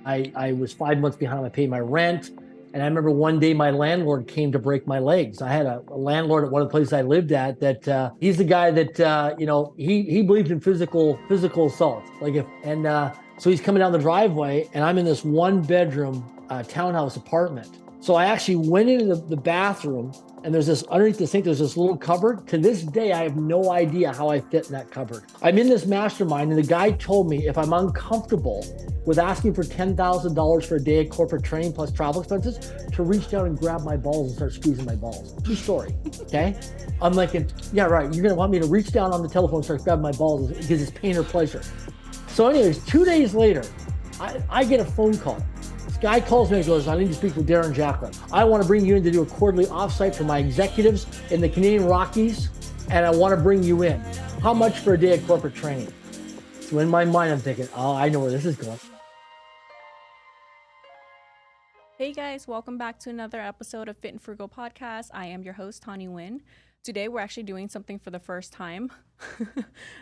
I was 5 months behind. I paid my rent. And I remember one day my landlord came to break my legs. I had a landlord at one of the places I lived at that he's the guy that he believed in physical assault. So he's coming down the driveway, and I'm in this one bedroom townhouse apartment. So I actually went into the bathroom, and there's this underneath the sink, there's this little cupboard. To this day, I have no idea how I fit in that cupboard. I'm in this mastermind, and the guy told me if I'm uncomfortable with asking for $10,000 for a day of corporate training plus travel expenses, to reach down and grab my balls and start squeezing my balls. True story. Okay. I'm like, yeah, right. You're going to want me to reach down on the telephone and start grabbing my balls because it's pain or pleasure. So anyways, 2 days later, I get a phone call. This guy calls me and goes, I need to speak with Darren Jacklin. I want to bring you in to do a quarterly offsite for my executives in the Canadian Rockies, and I want to bring you in. How much for a day of corporate training? So in my mind, I'm thinking, oh, I know where this is going. Hey guys, welcome back to another episode of Fit and Frugal Podcast. I am your host, Tani Nguyen. Today we're actually doing something for the first time,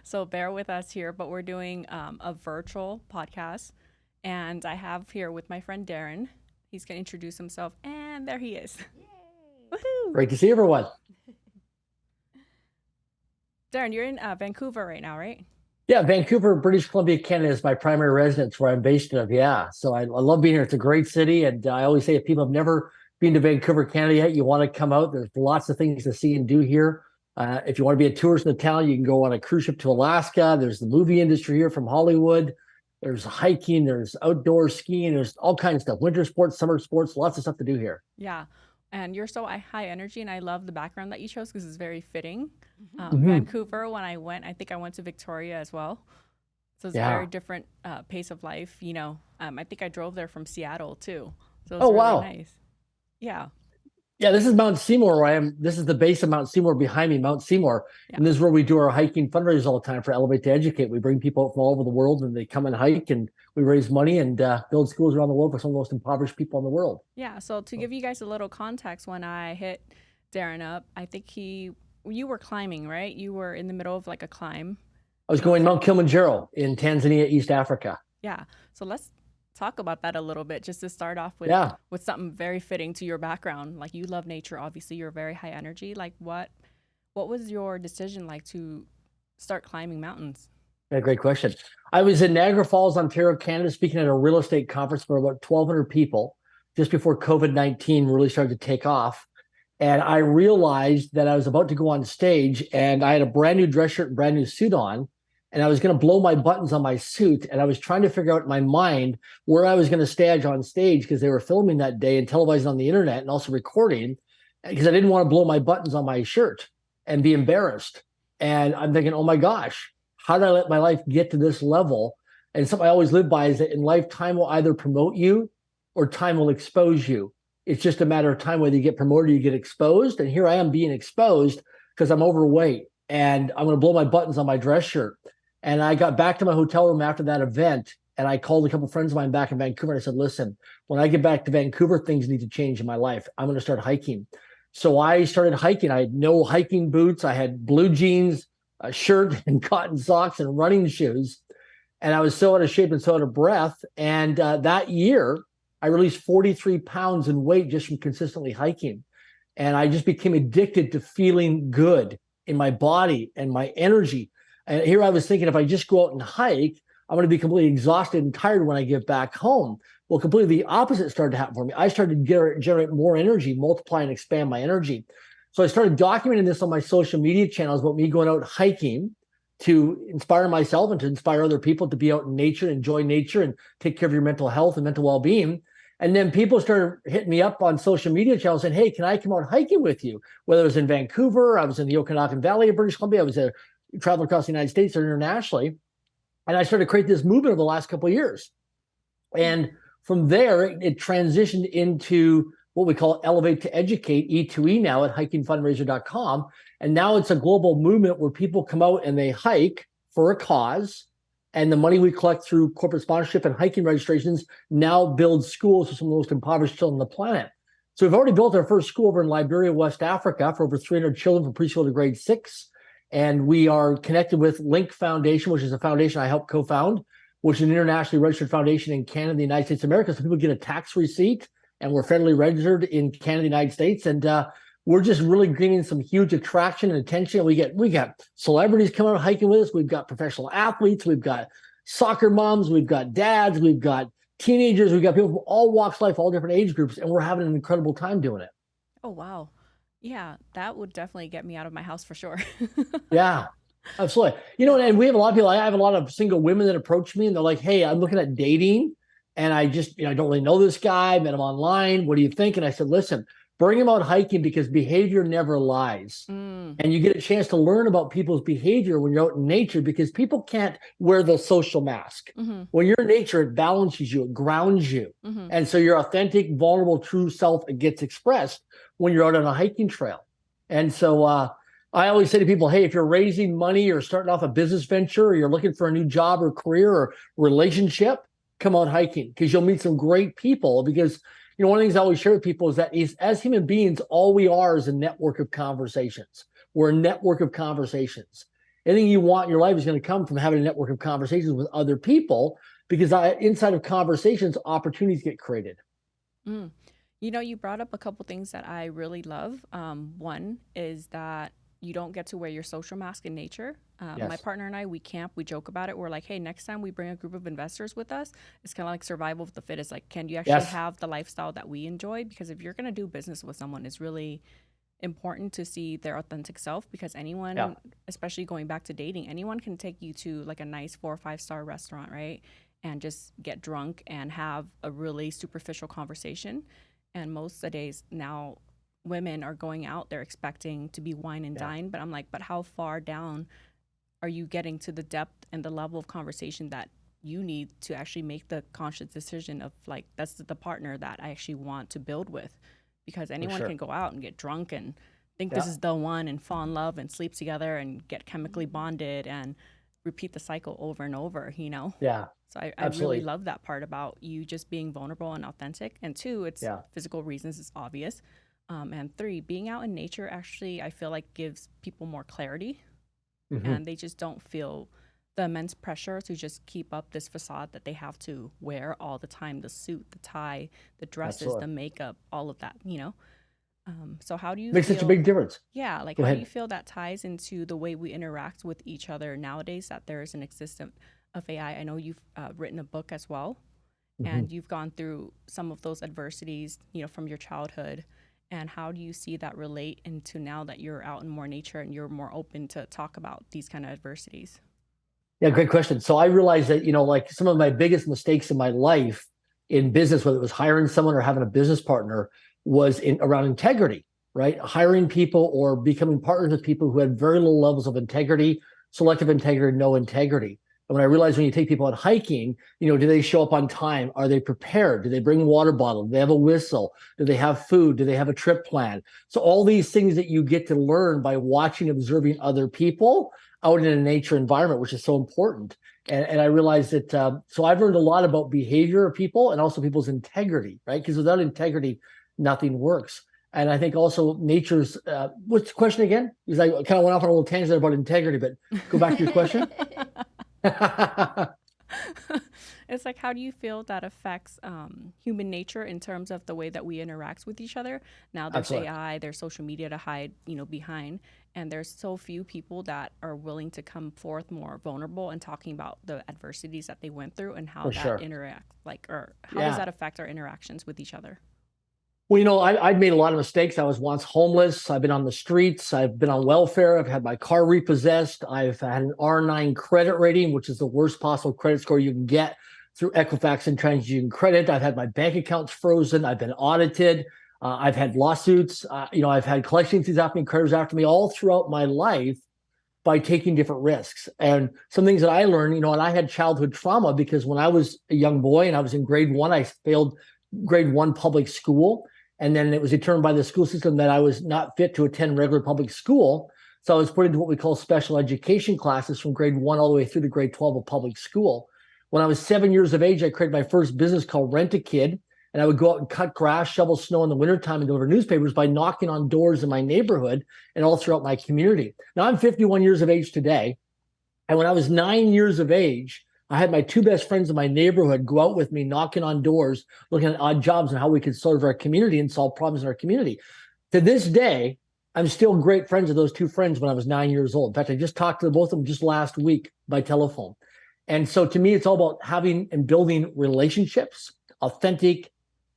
so bear with us here, but we're doing a virtual podcast, and I have here with my friend Darren. He's going to introduce himself, and there he is. Yay! Woohoo! Great to see everyone. Darren, you're in Vancouver right now, right? Yeah, Vancouver, British Columbia, Canada is my primary residence where I'm based out of. Yeah, so I love being here. It's a great city. And I always say if people have never been to Vancouver, Canada yet, you want to come out. There's lots of things to see and do here. If you want to be a tourist in the town, you can go on a cruise ship to Alaska. There's the movie industry here from Hollywood. There's hiking. There's outdoor skiing. There's all kinds of stuff. Winter sports, summer sports, lots of stuff to do here. Yeah, and you're so high energy, and I love the background that you chose because it's very fitting. Mhm. Vancouver, when I think I went to Victoria as well. So it's a Yeah. very different pace of life, you know. I think I drove there from Seattle too. So it's Oh, really wow. nice. Yeah. Yeah, this is Mount Seymour where I am. This is the base of Mount Seymour behind me, Mount Seymour. Yeah. And this is where we do our hiking fundraisers all the time for Elevate to Educate. We bring people from all over the world and they come and hike, and we raise money and build schools around the world for some of the most impoverished people in the world. Yeah. So to give you guys a little context, when I hit Darren up, I think you were climbing, right? You were in the middle of like a climb. I was going Mount Kilimanjaro in Tanzania, East Africa. Yeah. So let's talk about that a little bit, just to start off with Yeah. with something very fitting to your background. Like, you love nature, obviously. You're very high energy. Like, what was your decision like to start climbing mountains? Yeah, great question. I was in Niagara Falls, Ontario, Canada, speaking at a real estate conference for about 1,200 people just before COVID-19 really started to take off. And I realized that I was about to go on stage, and I had a brand new dress shirt and brand new suit on, and I was going to blow my buttons on my suit. And I was trying to figure out in my mind where I was going to stage on stage because they were filming that day and televising on the internet and also recording, because I didn't want to blow my buttons on my shirt and be embarrassed. And I'm thinking, oh my gosh, how did I let my life get to this level? And something I always live by is that in life, time will either promote you or time will expose you. It's just a matter of time whether you get promoted or you get exposed. And here I am being exposed because I'm overweight and I'm going to blow my buttons on my dress shirt. And I got back to my hotel room after that event, and I called a couple of friends of mine back in Vancouver, and I said, listen, when I get back to Vancouver, things need to change in my life. I'm going to start hiking. So I started hiking. I had no hiking boots. I had blue jeans, a shirt, and cotton socks and running shoes. And I was so out of shape and so out of breath. And that year, I released 43 pounds in weight just from consistently hiking. And I just became addicted to feeling good in my body and my energy. And here I was thinking, if I just go out and hike, I'm going to be completely exhausted and tired when I get back home. Well, completely the opposite started to happen for me. I started to generate more energy, multiply and expand my energy. So I started documenting this on my social media channels about me going out hiking to inspire myself and to inspire other people to be out in nature, enjoy nature, and take care of your mental health and mental well-being. And then people started hitting me up on social media channels saying, hey, can I come out hiking with you? Whether it was in Vancouver, I was in the Okanagan Valley of British Columbia, I was traveling across the United States or internationally. And I started to create this movement over the last couple of years. And from there, it transitioned into what we call Elevate to Educate, E2E now at hikingfundraiser.com. And now it's a global movement where people come out and they hike for a cause. And the money we collect through corporate sponsorship and hiking registrations now builds schools for some of the most impoverished children on the planet. So we've already built our first school over in Liberia, West Africa, for over 300 children from preschool to grade 6. And we are connected with Link Foundation, which is a foundation I helped co-found, which is an internationally registered foundation in Canada, the United States of America. So people get a tax receipt, and we're federally registered in Canada, the United States. And we're just really gaining some huge attraction and attention. We got celebrities coming out hiking with us. We've got professional athletes. We've got soccer moms. We've got dads. We've got teenagers. We've got people from all walks of life, all different age groups, and we're having an incredible time doing it. Oh, wow. Yeah, that would definitely get me out of my house for sure. Yeah, absolutely. And we have a lot of people. I have a lot of single women that approach me, and they're like, "Hey, I'm looking at dating, and I just, I don't really know this guy. I met him online. What do you think?" And I said, "Listen, bring him out hiking because behavior never lies, and you get a chance to learn about people's behavior when you're out in nature because people can't wear the social mask. When you're in nature, it balances you, it grounds you, and so your authentic, vulnerable, true self it gets expressed when you're out on a hiking trail. And so I always say to people, hey, if you're raising money or starting off a business venture or you're looking for a new job or career or relationship, come out hiking because you'll meet some great people. Because one of the things I always share with people is that as human beings, all we are is a network of conversations. We're a network of conversations. Anything you want in your life is going to come from having a network of conversations with other people because inside of conversations, opportunities get created. You brought up a couple things that I really love. One is that you don't get to wear your social mask in nature. Yes. My partner and I, we camp, we joke about it. We're like, hey, next time we bring a group of investors with us, it's kind of like survival of the fittest. Like, can you actually have the lifestyle that we enjoy? Because if you're going to do business with someone, it's really important to see their authentic self because anyone, especially going back to dating, anyone can take you to like a nice 4 or 5 star restaurant, right? And just get drunk and have a really superficial conversation. And most of the days now, women are going out, they're expecting to be wine and dine. But I'm like, but how far down are you getting to the depth and the level of conversation that you need to actually make the conscious decision of like, that's the partner that I actually want to build with? Because anyone can go out and get drunk and think this is the one and fall in love and sleep together and get chemically bonded and repeat the cycle over and over, Yeah. So I really love that part about you just being vulnerable and authentic. And 2, it's physical reasons, it's obvious. And 3, being out in nature actually, I feel like gives people more clarity and they just don't feel the immense pressure to just keep up this facade that they have to wear all the time, the suit, the tie, the dresses, the makeup, all of that, So how do you Makes such a big difference. Yeah, like how do you feel that ties into the way we interact with each other nowadays, that there is an existence of AI? I know you've written a book as well, and you've gone through some of those adversities, from your childhood. And how do you see that relate into now that you're out in more nature and you're more open to talk about these kind of adversities? Yeah, great question. So I realized that, like some of my biggest mistakes in my life in business, whether it was hiring someone or having a business partner, was around integrity, right? Hiring people or becoming partners with people who had very low levels of integrity, selective integrity, no integrity. And when I realized when you take people out hiking, do they show up on time? Are they prepared? Do they bring a water bottle? Do they have a whistle? Do they have food? Do they have a trip plan? So all these things that you get to learn by watching, observing other people out in a nature environment, which is so important. And I realized that, so I've learned a lot about behavior of people and also people's integrity, right? Because without integrity, nothing works. And I think also nature's, what's the question again? Because I kind of went off on a little tangent about integrity, but go back to your question. It's like, how do you feel that affects human nature in terms of the way that we interact with each other? Now there's AI, there's social media to hide, behind, and there's so few people that are willing to come forth more vulnerable and talking about the adversities that they went through and how that interact, or how does that affect our interactions with each other? Well, I've made a lot of mistakes. I was once homeless. I've been on the streets. I've been on welfare. I've had my car repossessed. I've had an R9 credit rating, which is the worst possible credit score you can get through Equifax and TransUnion Credit. I've had my bank accounts frozen. I've been audited. I've had lawsuits. I've had collection fees after me, creditors after me, all throughout my life by taking different risks. And some things that I learned, and I had childhood trauma because when I was a young boy and I was in grade 1, I failed grade 1 public school. And then it was determined by the school system that I was not fit to attend regular public school. So I was put into what we call special education classes from grade 1 all the way through to grade 12 of public school. When I was 7 years of age, I created my first business called Rent a Kid. And I would go out and cut grass, shovel snow in the wintertime, and deliver newspapers by knocking on doors in my neighborhood and all throughout my community. Now I'm 51 years of age today. And when I was 9 years of age, I had my two best friends in my neighborhood go out with me, knocking on doors, looking at odd jobs and how we could serve our community and solve problems in our community. To this day, I'm still great friends with those two friends when I was 9 years old. In fact, I just talked to both of them just last week by telephone. And so to me, it's all about having and building relationships, authentic,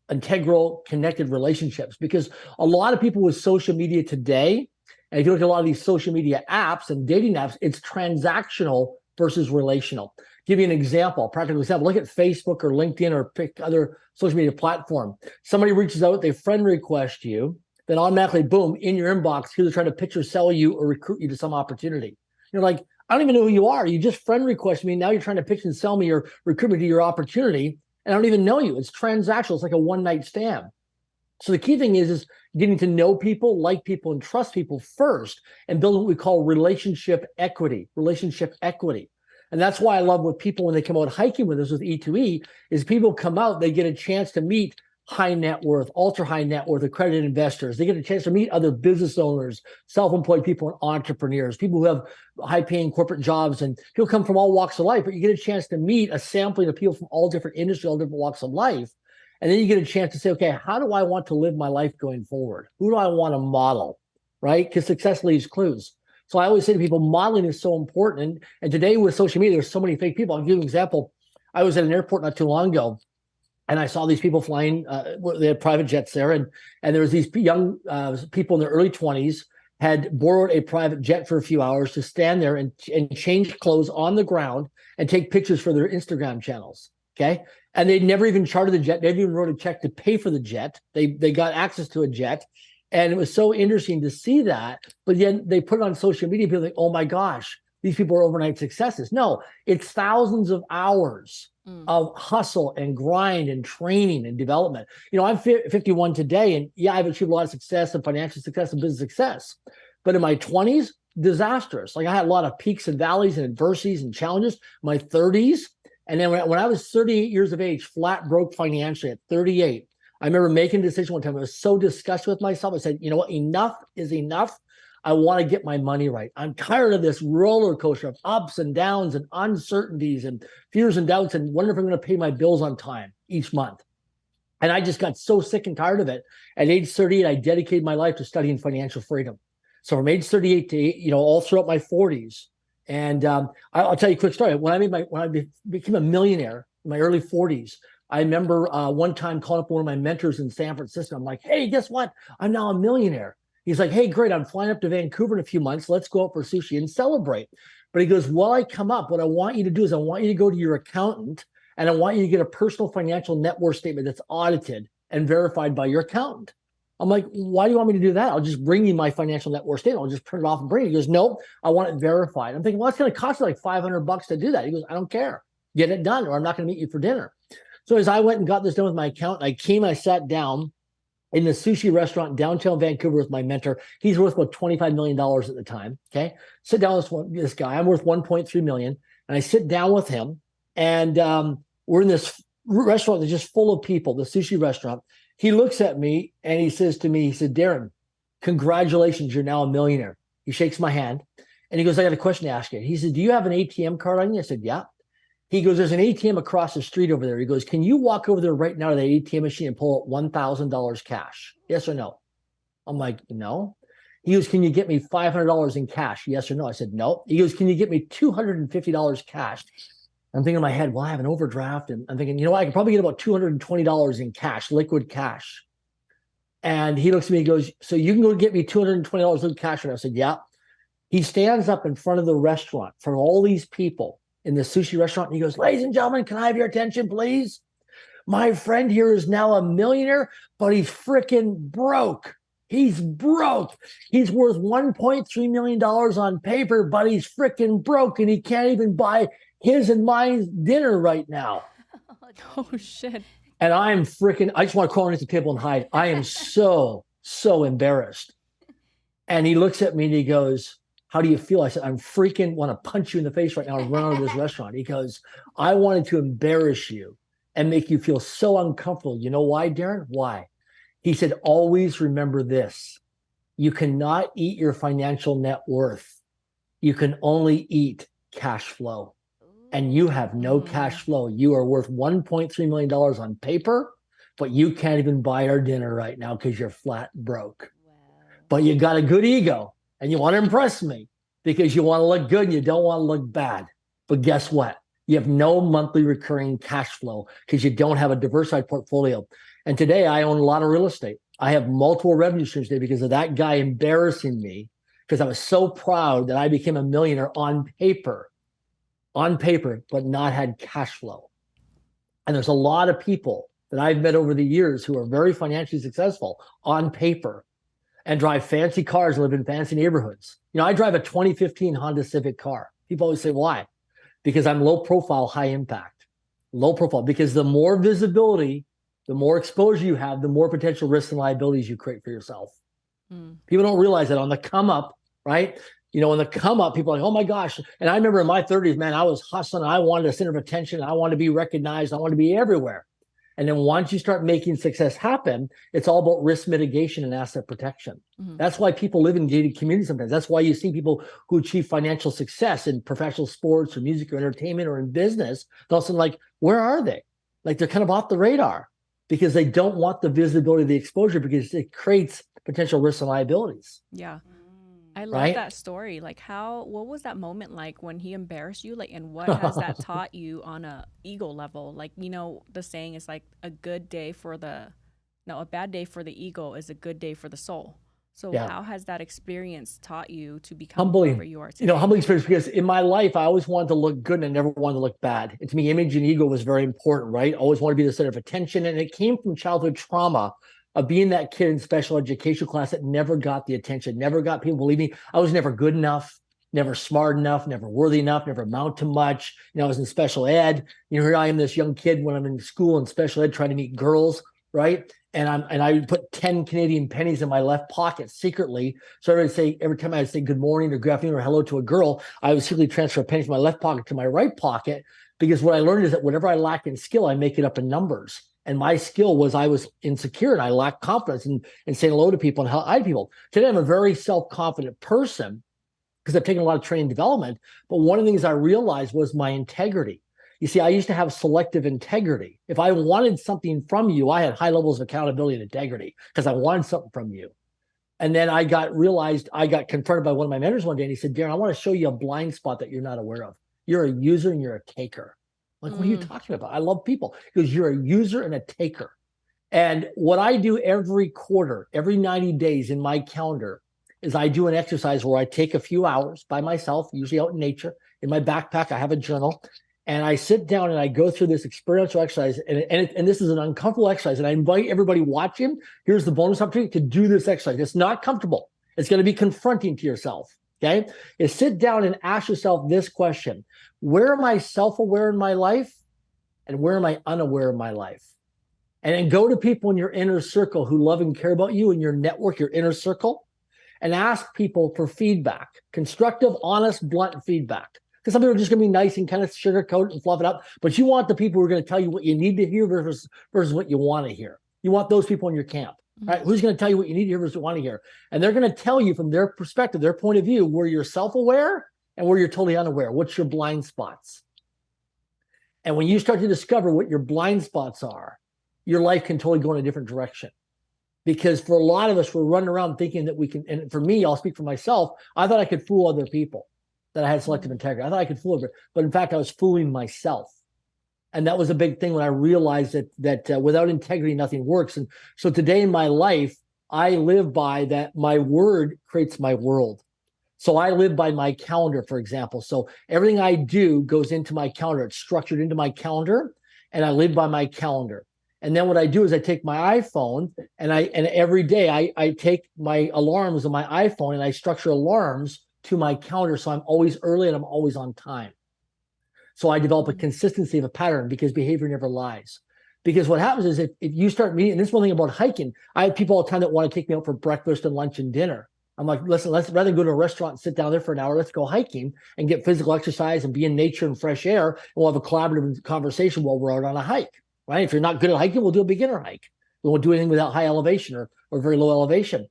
integral, connected relationships. Because a lot of people with social media today, and if you look at a lot of these social media apps and dating apps, it's transactional versus relational. Give you an example, a practical example. Look at Facebook or LinkedIn or pick other social media platform. Somebody reaches out, they friend request you, then automatically, boom, in your inbox, here they're trying to pitch or sell you or recruit you to some opportunity. You're like, I don't even know who you are. You just friend request me. Now you're trying to pitch and sell me or recruit me to your opportunity. And I don't even know you. It's transactional. It's like a one-night stand. So the key thing is getting to know people, like people, and trust people first, and building what we call relationship equity. And that's why I love what people, when they come out hiking with us with E2E, is people come out, they get a chance to meet high net worth, ultra high net worth, accredited investors. They get a chance to meet other business owners, self-employed people, and entrepreneurs, people who have high-paying corporate jobs, and people come from all walks of life. But you get a chance to meet a sampling of people from all different industries, all different walks of life. And then you get a chance to say, okay, how do I want to live my life going forward? Who do I want to model, right? Because success leaves clues. So I always say to people, modeling is so important. And today with social media, there's so many fake people. I'll give you an example. I was at an airport not too long ago, and I saw these people flying. They had private jets there, and there was these young people in their early 20s had borrowed a private jet for a few hours to stand there and change clothes on the ground and take pictures for their Instagram channels. Okay, and they'd never even chartered the jet. They never even wrote a check to pay for the jet. They got access to a jet, and it was so interesting to see that. But then they put it on social media. People think, oh my gosh, these people are overnight successes. No, it's thousands of hours of hustle and grind and training and development. You know, I'm 51 today, and yeah, I've achieved a lot of success and financial success and business success. But in my 20s, disastrous. Like I had a lot of peaks and valleys and adversities and challenges. My 30s, and then when I was 38 years of age, flat broke financially at 38, I remember making a decision one time. I was so disgusted with myself. I said, you know what? Enough is enough. I want to get my money right. I'm tired of this roller coaster of ups and downs and uncertainties and fears and doubts and wondering if I'm going to pay my bills on time each month. And I just got so sick and tired of it. At age 38, I dedicated my life to studying financial freedom. So from age 38 to, all throughout my 40s. And I'll tell you a quick story. When I became a millionaire in my early 40s, I remember one time calling up one of my mentors in San Francisco. I'm like, hey, guess what? I'm now a millionaire. He's like, hey, great. I'm flying up to Vancouver in a few months. Let's go out for sushi and celebrate. But he goes, while I come up, what I want you to do is I want you to go to your accountant and I want you to get a personal financial net worth statement that's audited and verified by your accountant. I'm like, why do you want me to do that? I'll just bring you my financial net worth statement. I'll just print it off and bring it. He goes, no, I want it verified. I'm thinking, well, it's going to cost you like $500 to do that. He goes, I don't care. Get it done or I'm not going to meet you for dinner. So as I went and got this done with my accountant, I sat down in the sushi restaurant in downtown Vancouver with my mentor. He's worth about $25 million at the time. Okay. Sit down with this guy. I'm worth $1.3 million. And I sit down with him and we're in this restaurant that's just full of people, the sushi restaurant. He looks at me and he says to me, he said, Darren, congratulations, you're now a millionaire. He shakes my hand and he goes, I got a question to ask you. He said, do you have an ATM card on you? I said, yeah. He goes, there's an ATM across the street over there. He goes, can you walk over there right now to the ATM machine and pull out $1,000 cash? Yes or no? I'm like, no. He goes, can you get me $500 in cash? Yes or no? I said, no. He goes, can you get me $250 cash? I'm thinking in my head, well, I have an overdraft. And I'm thinking, I can probably get about $220 in cash, liquid cash. And he looks at me and goes, so you can go get me $220 liquid cash? And I said, yeah. He stands up in front of the restaurant for all these people in the sushi restaurant. And he goes, ladies and gentlemen, can I have your attention, please? My friend here is now a millionaire, but he's freaking broke. He's broke. He's worth $1.3 million on paper, but he's freaking broke and he can't even buy his and my dinner right now. Oh, shit. And I just want to crawl underneath the table and hide. I am so embarrassed. And he looks at me and he goes, how do you feel? I said, I'm freaking want to punch you in the face right now and run out of this restaurant. He goes, I wanted to embarrass you and make you feel so uncomfortable. You know why, Darren? Why? He said, always remember this. You cannot eat your financial net worth. You can only eat cash flow. and you have no cash flow. You are worth $1.3 million on paper, but you can't even buy our dinner right now because you're flat broke. Wow. But you got a good ego and you want to impress me because you want to look good and you don't want to look bad. But guess what? You have no monthly recurring cash flow because you don't have a diversified portfolio. And today I own a lot of real estate. I have multiple revenue streams today because of that guy embarrassing me because I was so proud that I became a millionaire on paper, but not had cash flow. And there's a lot of people that I've met over the years who are very financially successful on paper and drive fancy cars and live in fancy neighborhoods. I drive a 2015 Honda Civic car. People always say, why? Because I'm low profile, high impact. Low profile, because the more visibility, the more exposure you have, the more potential risks and liabilities you create for yourself. People don't realize that on the come up, right? On the come up, people are like, oh my gosh. And I remember in my 30s, man, I was hustling. I wanted a center of attention. I wanted to be recognized. I wanted to be everywhere. And then once you start making success happen, it's all about risk mitigation and asset protection. That's why people live in gated communities sometimes. That's why you see people who achieve financial success in professional sports or music or entertainment or in business. They're also like, where are they? Like they're kind of off the radar because they don't want the visibility of the exposure because it creates potential risks and liabilities. Yeah. I love Right? that story. Like what was that moment like when he embarrassed you? Like, and what has that taught you on a ego level? Like, the saying is like a bad day for the ego is a good day for the soul. So Yeah. how has that experience taught you to become Humbling. whoever you are today? Humbling experience because in my life, I always wanted to look good and I never wanted to look bad. And to me, image and ego was very important, right? Always wanted to be the center of attention. And it came from childhood trauma of being that kid in special education class that never got the attention, never got people believing. I was never good enough, never smart enough, never worthy enough, never amount to much. I was in special ed. Here I am, this young kid when I'm in school in special ed trying to meet girls, right? And I would put 10 Canadian pennies in my left pocket secretly. So every time I would say good morning or good afternoon or hello to a girl, I would secretly transfer a penny from my left pocket to my right pocket because what I learned is that whatever I lack in skill, I make it up in numbers. And my skill was I was insecure and I lacked confidence in saying hello to people and hi to people. Today, I'm a very self-confident person because I've taken a lot of training and development. But one of the things I realized was my integrity. You see, I used to have selective integrity. If I wanted something from you, I had high levels of accountability and integrity because I wanted something from you. And then I got confronted by one of my mentors one day and he said, Darren, I want to show you a blind spot that you're not aware of. You're a user and you're a taker. Like, what are you talking about? I love people because you're a user and a taker. And what I do every quarter, every 90 days in my calendar is I do an exercise where I take a few hours by myself, usually out in nature. In my backpack, I have a journal. And I sit down and I go through this experiential exercise. And this is an uncomfortable exercise. And I invite everybody watching. Here's the bonus opportunity to do this exercise. It's not comfortable. It's going to be confronting to yourself. Okay? Is sit down and ask yourself this question. Where am I self-aware in my life? And where am I unaware of my life? And then go to people in your inner circle who love and care about you in your network, your inner circle, and ask people for feedback, constructive, honest, blunt feedback. Because some people are just going to be nice and kind of sugarcoat and fluff it up. But you want the people who are going to tell you what you need to hear versus what you want to hear. You want those people in your camp. Right? Who's going to tell you what you need to hear versus what you want to hear? And they're going to tell you from their perspective, their point of view, where you're self-aware and where you're totally unaware. What's your blind spots? And when you start to discover what your blind spots are, your life can totally go in a different direction. Because for a lot of us, we're running around thinking that we can, and for me, I'll speak for myself, I thought I could fool other people, that I had selective integrity. I thought I could fool everybody, but in fact, I was fooling myself. And that was a big thing when I realized that without integrity, nothing works. And so today in my life, I live by that my word creates my world. So I live by my calendar, for example. So everything I do goes into my calendar. It's structured into my calendar, and I live by my calendar. And then what I do is I take my iPhone and every day I take my alarms on my iPhone and I structure alarms to my calendar. So I'm always early and I'm always on time. So I develop a consistency of a pattern because behavior never lies. Because what happens is if you start meeting, and this is one thing about hiking, I have people all the time that want to take me out for breakfast and lunch and dinner. I'm like, listen, let's rather than go to a restaurant and sit down there for an hour, let's go hiking and get physical exercise and be in nature and fresh air. And we'll have a collaborative conversation while we're out on a hike. Right? If you're not good at hiking, we'll do a beginner hike. We won't do anything without high elevation or very low elevation.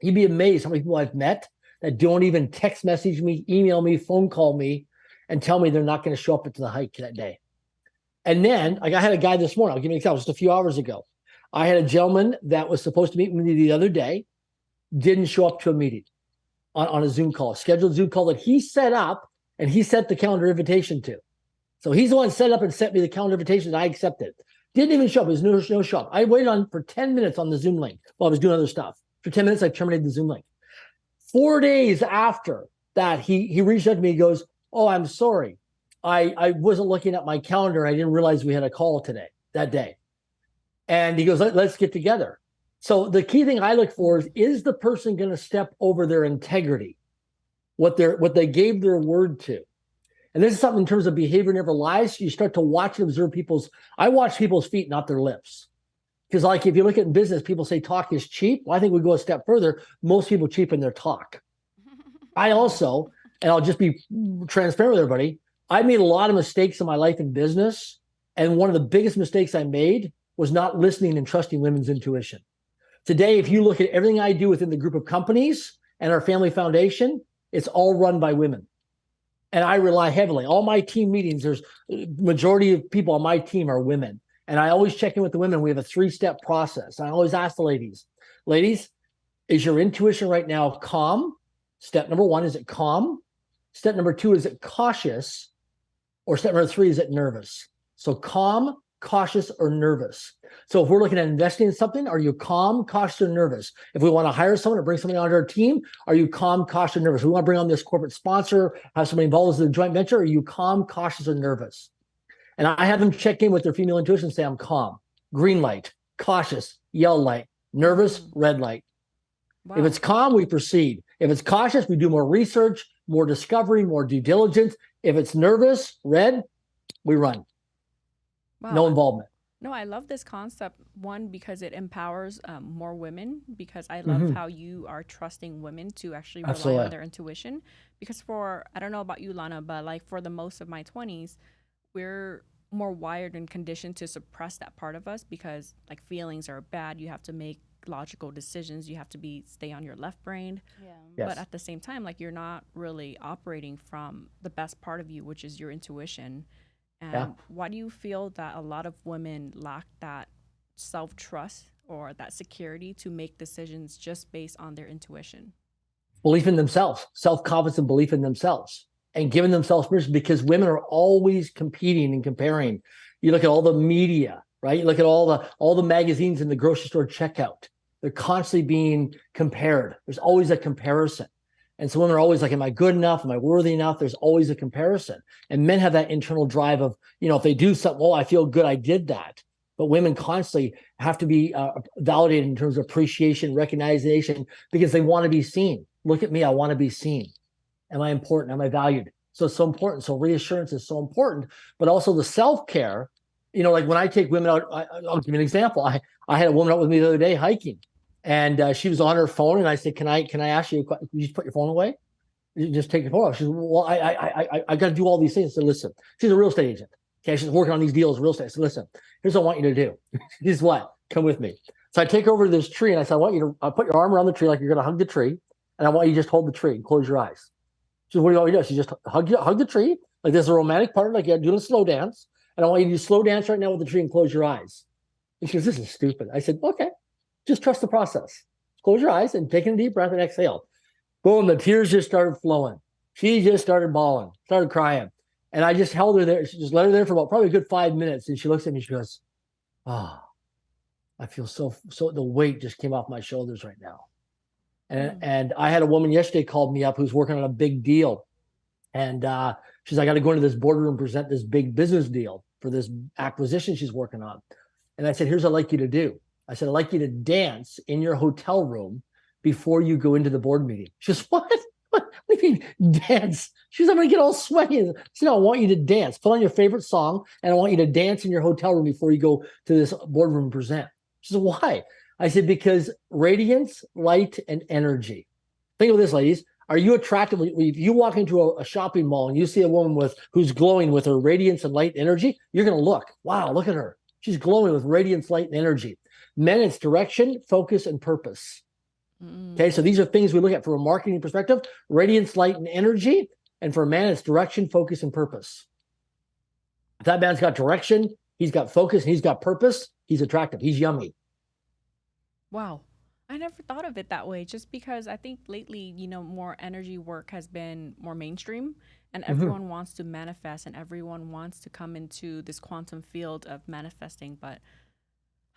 You'd be amazed how many people I've met that don't even text message me, email me, phone call me. and tell me they're not going to show up to the hike that day. And then, like, I had a guy this morning, I'll give you an example, just a few hours ago. I had a gentleman that was supposed to meet with me the other day, didn't show up to a meeting on a Zoom call, scheduled Zoom call that he set up and he sent the calendar invitation to. So he's the one set up and sent me the calendar invitation that I accepted. Didn't even show up. There's no show up. I waited on for 10 minutes on the Zoom link while I was doing other stuff. For 10 minutes, I terminated the Zoom link. 4 days after that, he reached out to me. He goes, "Oh, I'm sorry. I wasn't looking at my calendar. I didn't realize we had a call that day." And he goes, "Let's get together." So the key thing I look for is the person going to step over their integrity, what they gave their word to? And this is something in terms of behavior never lies. You start to watch and observe I watch people's feet, not their lips. Because like if you look at business, people say talk is cheap. Well, I think we go a step further. Most people cheapen their talk. I also, and I'll just be transparent with everybody, I made a lot of mistakes in my life in business. And one of the biggest mistakes I made was not listening and trusting women's intuition. Today, if you look at everything I do within the group of companies and our family foundation, it's all run by women. And I rely heavily. All my team meetings, there's majority of people on my team are women. And I always check in with the women. We have a 3-step process. I always ask the ladies, is your intuition right now calm? Step number 1, is it calm? Step number 2, is it cautious? Or step number 3, is it nervous? So calm, cautious, or nervous. So if we're looking at investing in something, are you calm, cautious, or nervous? If we want to hire someone or bring somebody onto our team, are you calm, cautious, or nervous? We want to bring on this corporate sponsor, have somebody involved in the joint venture, are you calm, cautious, or nervous? And I have them check in with their female intuition and say, I'm calm, green light, cautious, yellow light, nervous, red light. Wow. If it's calm, we proceed. If it's cautious, we do more research, more discovery, more due diligence. If it's nervous, red, we run. Wow. No involvement. No, I love this concept. One, because it empowers more women, because I love how you are trusting women to actually rely on their intuition. Because I don't know about you, Lana, but like for the most of my 20s, we're more wired and conditioned to suppress that part of us because like feelings are bad. You have to make logical decisions. You have to stay on your left brain. Yeah. Yes. But at the same time, like you're not really operating from the best part of you, which is your intuition. And why do you feel that a lot of women lack that self-trust or that security to make decisions just based on their intuition? Belief in themselves, self-confidence and belief in themselves, and giving themselves permission, because women are always competing and comparing. You look at all the media, right? You look at all the magazines in the grocery store checkout. They're constantly being compared. There's always a comparison. And so women are always like, am I good enough? Am I worthy enough? There's always a comparison. And men have that internal drive of, if they do something, well, I feel good, I did that. But women constantly have to be validated in terms of appreciation, recognition, because they want to be seen. Look at me, I want to be seen. Am I important? Am I valued? So it's so important. So reassurance is so important, but also the self-care. Like when I take women out, I'll give you an example. I had a woman out with me the other day hiking. And she was on her phone, and I said, "Can I ask you? Can you just put your phone away? You just take your phone off." She said, "Well, I got to do all these things." I said, "Listen, she's a real estate agent. Okay, she's working on these deals, real estate." I said, "Listen, here's what I want you to do. This is what. Come with me." So I take her over to this tree, and I said, "I want you to put your arm around the tree like you're going to hug the tree, and I want you to just hold the tree and close your eyes." She said, "What do you want me to do?" She just hug the tree like there's a romantic part, like you're doing a slow dance, and I want you to do slow dance right now with the tree and close your eyes. And she goes, "This is stupid." I said, "Okay, just trust the process. Close your eyes and take a deep breath and exhale." Boom, the tears just started flowing. She just started bawling, started crying. And I just held her there. She just let her there for probably a good 5 minutes. And she looks at me, she goes, "Oh, I feel so the weight just came off my shoulders right now." And I had a woman yesterday called me up who's working on a big deal. And she's like, "I got to go into this boardroom and present this big business deal for this acquisition she's working on." And I said, "Here's what I'd like you to do." I said, "I'd like you to dance in your hotel room before you go into the board meeting." She goes, What do you mean dance? She goes, "I'm going to get all sweaty." I said, "No, I want you to dance. Put on your favorite song, and I want you to dance in your hotel room before you go to this boardroom and present." She said, "Why?" I said, "Because radiance, light, and energy." Think of this, ladies. Are you attractive? If you walk into a shopping mall and you see a woman who's glowing with her radiance and light and energy, you're going to look, wow, look at her. She's glowing with radiance, light, and energy. Men, it's direction, focus, and purpose. Okay, so these are things we look at from a marketing perspective: radiance, light, and energy. And for a man, it's direction, focus, and purpose. If that man's got direction, he's got focus, and he's got purpose, he's attractive. He's yummy. Wow. I never thought of it that way just because I think lately, more energy work has been more mainstream and everyone wants to manifest and everyone wants to come into this quantum field of manifesting. But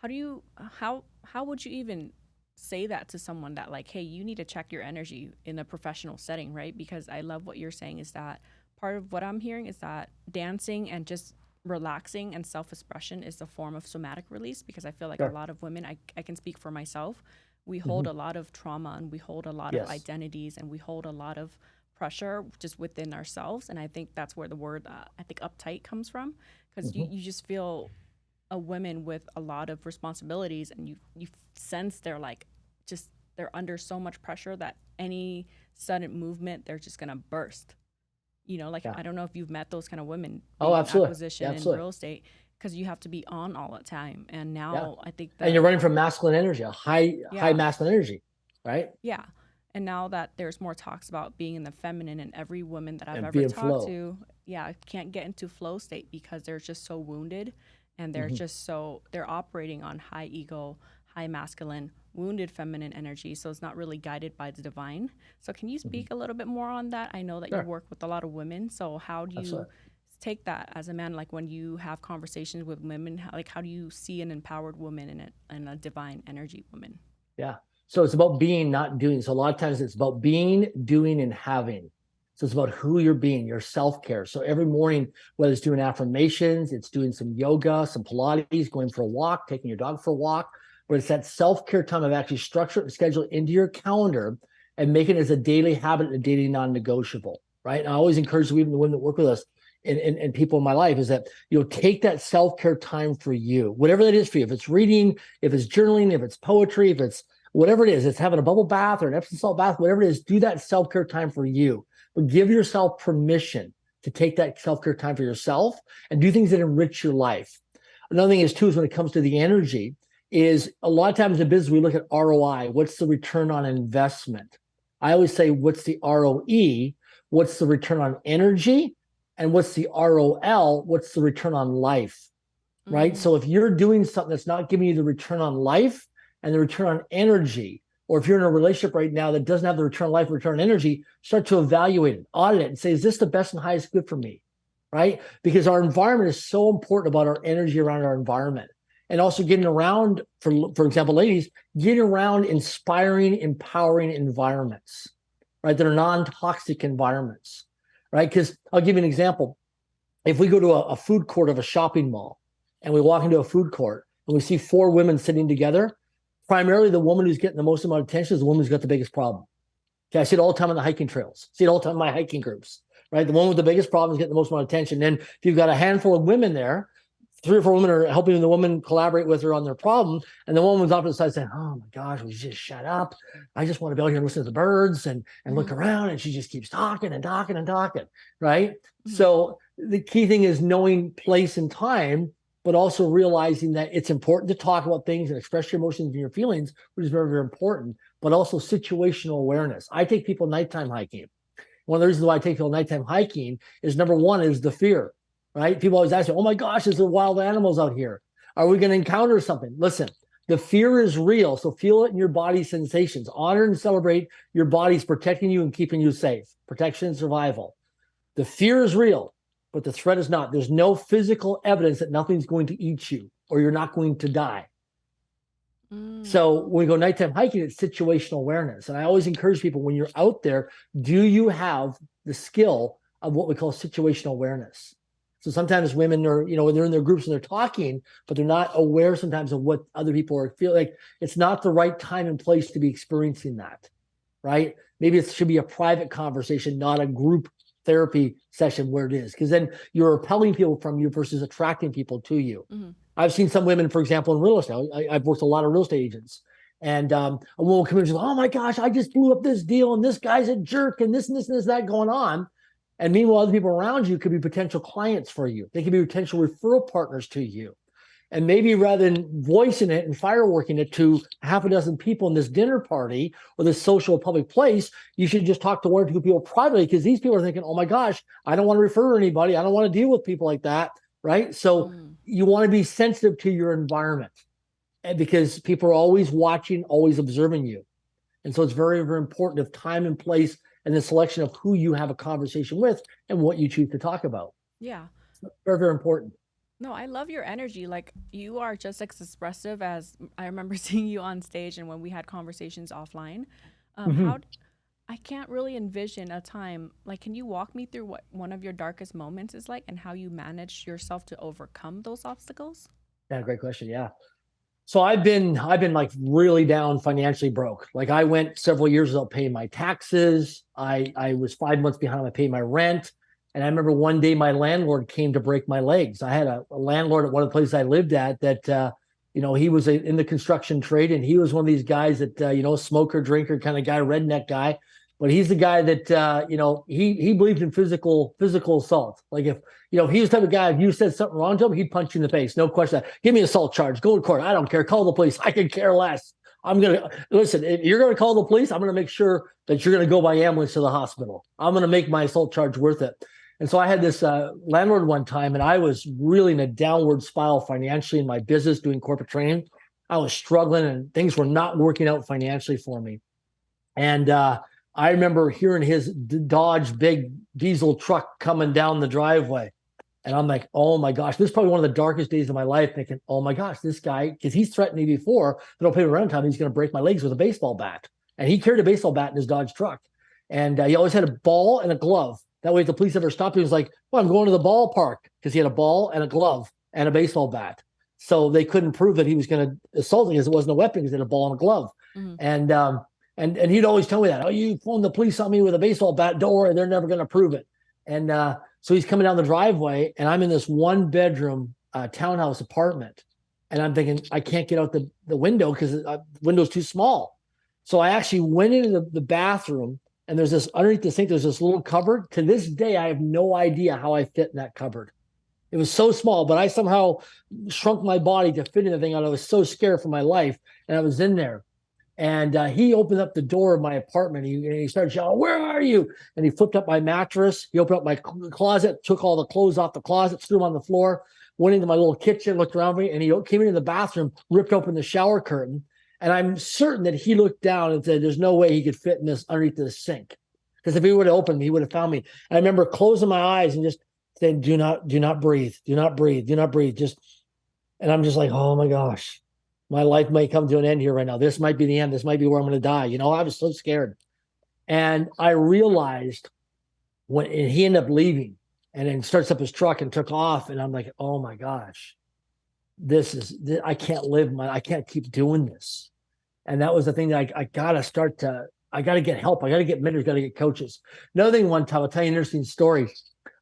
how would you even say that to someone that like, hey, you need to check your energy in a professional setting, right? Because I love what you're saying is that part of what I'm hearing is that dancing and just relaxing and self-expression is a form of somatic release because I feel like a lot of women, I can speak for myself, we hold a lot of trauma and we hold a lot of identities and we hold a lot of pressure just within ourselves. And I think that's where the word, I think uptight comes from because you just feel a woman with a lot of responsibilities and you sense they're like, just, they're under so much pressure that any sudden movement, they're just going to burst. I don't know if you've met those kind of women. Oh, absolutely. Acquisition and real estate, because you have to be on all the time. And now I think that. And you're running from masculine energy, a high masculine energy, right? Yeah. And now that there's more talks about being in the feminine, and every woman that I've ever talked to, can't get into flow state because they're just so wounded and they're just they're operating on high ego, high masculine, wounded feminine energy, so it's not really guided by the divine. So can you speak a little bit more on that? I know that you work with a lot of women, so how do you take that as a man, like when you have conversations with women, how do you see an empowered woman and a divine energy woman? So it's about being, not doing. So a lot of times it's about being, doing, and having. So it's about who you're being, your self-care. So every morning, whether it's doing affirmations, it's doing some yoga, some Pilates, going for a walk, taking your dog for a walk, where it's that self-care time of actually structure it and schedule it into your calendar and make it as a daily habit and a daily non-negotiable, right? And I always encourage even the women that work with us and people in my life is that, take that self-care time for you, whatever that is for you. If it's reading, if it's journaling, if it's poetry, if it's whatever it is, it's having a bubble bath or an Epsom salt bath, whatever it is, do that self-care time for you. But give yourself permission to take that self-care time for yourself and do things that enrich your life. Another thing is when it comes to the energy, is a lot of times in business, we look at ROI. What's the return on investment? I always say, what's the ROE? What's the return on energy? And what's the ROL? What's the return on life? Right? So if you're doing something that's not giving you the return on life and the return on energy, or if you're in a relationship right now that doesn't have the return on life, return on energy, start to evaluate it, audit it, and say, is this the best and highest good for me? Right? Because our environment is so important about our energy around our environment. And also getting around, for example, ladies, getting around inspiring, empowering environments, right? That are non-toxic environments, right? Because I'll give you an example. If we go to a food court of a shopping mall and we walk into a food court and we see 4 women sitting together, primarily the woman who's getting the most amount of attention is the woman who's got the biggest problem. Okay, I see it all the time on the hiking trails. See it all the time in my hiking groups, right? The one with the biggest problem is getting the most amount of attention. Then if you've got a handful of women there, 3 or 4 women are helping the woman collaborate with her on their problem. And the woman's off to the side saying, oh my gosh, we just shut up. I just want to be out here and listen to the birds and look around. And she just keeps talking and talking and talking, right? So the key thing is knowing place and time, but also realizing that it's important to talk about things and express your emotions and your feelings, which is very, very important, but also situational awareness. I take people nighttime hiking. One of the reasons why I take people nighttime hiking is, number one, is the fear. Right? People always ask me, oh my gosh, is there wild animals out here? Are we going to encounter something? Listen, the fear is real. So feel it in your body sensations. Honor and celebrate your body's protecting you and keeping you safe. Protection and survival. The fear is real, but the threat is not. There's no physical evidence that nothing's going to eat you or you're not going to die. So when we go nighttime hiking, it's situational awareness. And I always encourage people, when you're out there, do you have the skill of what we call situational awareness? So sometimes women are, when they're in their groups and they're talking, but they're not aware sometimes of what other people are feeling. Like it's not the right time and place to be experiencing that, right? Maybe it should be a private conversation, not a group therapy session where it is, because then you're repelling people from you versus attracting people to you. I've seen some women, for example, in real estate. I've worked with a lot of real estate agents. And a woman will come in and say, oh my gosh, I just blew up this deal and this guy's a jerk and this and this and this, that going on. And meanwhile, other people around you could be potential clients for you. They could be potential referral partners to you. And maybe rather than voicing it and fireworking it to half a dozen people in this dinner party or this social public place, you should just talk to one or two people privately, because these people are thinking, oh my gosh, I don't want to refer anybody. I don't want to deal with people like that, right? So you want to be sensitive to your environment, and because people are always watching, always observing you. And so it's very, very important of time and place and the selection of who you have a conversation with and what you choose to talk about. Yeah. Very, very important. No, I love your energy. Like, you are just as expressive as I remember seeing you on stage and when we had conversations offline. How I can't really envision a time, like, can you walk me through what one of your darkest moments is like and how you managed yourself to overcome those obstacles? Yeah, great question. Yeah. So I've been like really down, financially broke. Like, I went several years without paying my taxes. I was 5 months behind on paying my rent. And I remember one day my landlord came to break my legs. I had a landlord at one of the places I lived at that, he was in the construction trade, and he was one of these guys that, smoker, drinker kind of guy, redneck guy. But he's the guy that, he believed in physical assault. Like, if he was the type of guy, if you said something wrong to him, he'd punch you in the face. No question. Give me an assault charge. Go to court. I don't care. Call the police. I can care less. I'm going to listen. If you're going to call the police, I'm going to make sure that you're going to go by ambulance to the hospital. I'm going to make my assault charge worth it. And so I had this landlord one time, and I was really in a downward spiral financially in my business doing corporate training. I was struggling, and things were not working out financially for me. And I remember hearing his Dodge big diesel truck coming down the driveway. And I'm like, oh my gosh, this is probably one of the darkest days of my life, thinking, oh my gosh, this guy, because he's threatened me before that I'll pay him around time, he's going to break my legs with a baseball bat. And he carried a baseball bat in his Dodge truck. And he always had a ball and a glove. That way, if the police ever stopped him, he was like, well, I'm going to the ballpark, because he had a ball and a glove and a baseball bat. So they couldn't prove that he was going to assault me, because it wasn't a weapon, because he had a ball and a glove. And he'd always tell me that, oh, you phoned the police on me with a baseball bat, don't worry, they're never going to prove it. And so he's coming down the driveway, and I'm in this 1-bedroom townhouse apartment. And I'm thinking, I can't get out the window because the window's too small. So I actually went into the bathroom, and there's this, underneath the sink, there's this little cupboard. To this day, I have no idea how I fit in that cupboard. It was so small, but I somehow shrunk my body to fit in the thing. I was so scared for my life, and I was in there. And he opened up the door of my apartment. He started shouting, where are you? And he flipped up my mattress. He opened up my closet, took all the clothes off the closet, threw them on the floor, went into my little kitchen, looked around me, and he came into the bathroom, ripped open the shower curtain. And I'm certain that he looked down and said, there's no way he could fit in this underneath the sink. Because if he would have opened me, he would have found me. And I remember closing my eyes and just saying, do not breathe, do not breathe, do not breathe. And I'm just like, oh my gosh. My life might come to an end here right now. This might be the end. This might be where I'm going to die. I was so scared. And I realized when he ended up leaving, and then starts up his truck and took off. And I'm like, oh my gosh, I can't I can't keep doing this. And that was the thing that I got to get help. I got to get mentors, got to get coaches. Another thing, one time, I'll tell you an interesting story.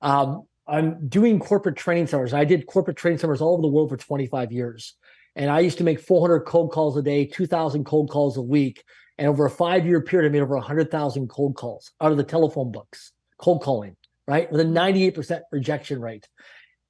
I'm doing corporate training seminars. I did corporate training seminars all over the world for 25 years. And I used to make 400 cold calls a day, 2,000 cold calls a week. And over a 5-year period, I made over 100,000 cold calls out of the telephone books, cold calling, right? With a 98% rejection rate.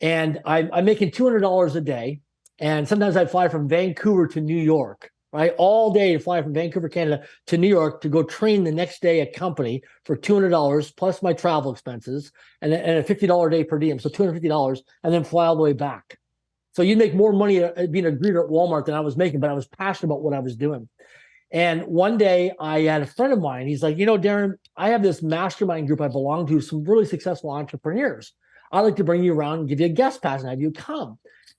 And I'm making $200 a day. And sometimes I'd fly from Vancouver to New York, right? All day to fly from Vancouver, Canada to New York to go train the next day at company for $200 plus my travel expenses and a $50 day per diem. So $250, and then fly all the way back. So you'd make more money being a greeter at Walmart than I was making, but I was passionate about what I was doing. And one day I had a friend of mine. He's like, Darren, I have this mastermind group I belong to, some really successful entrepreneurs. I'd like to bring you around and give you a guest pass and have you come.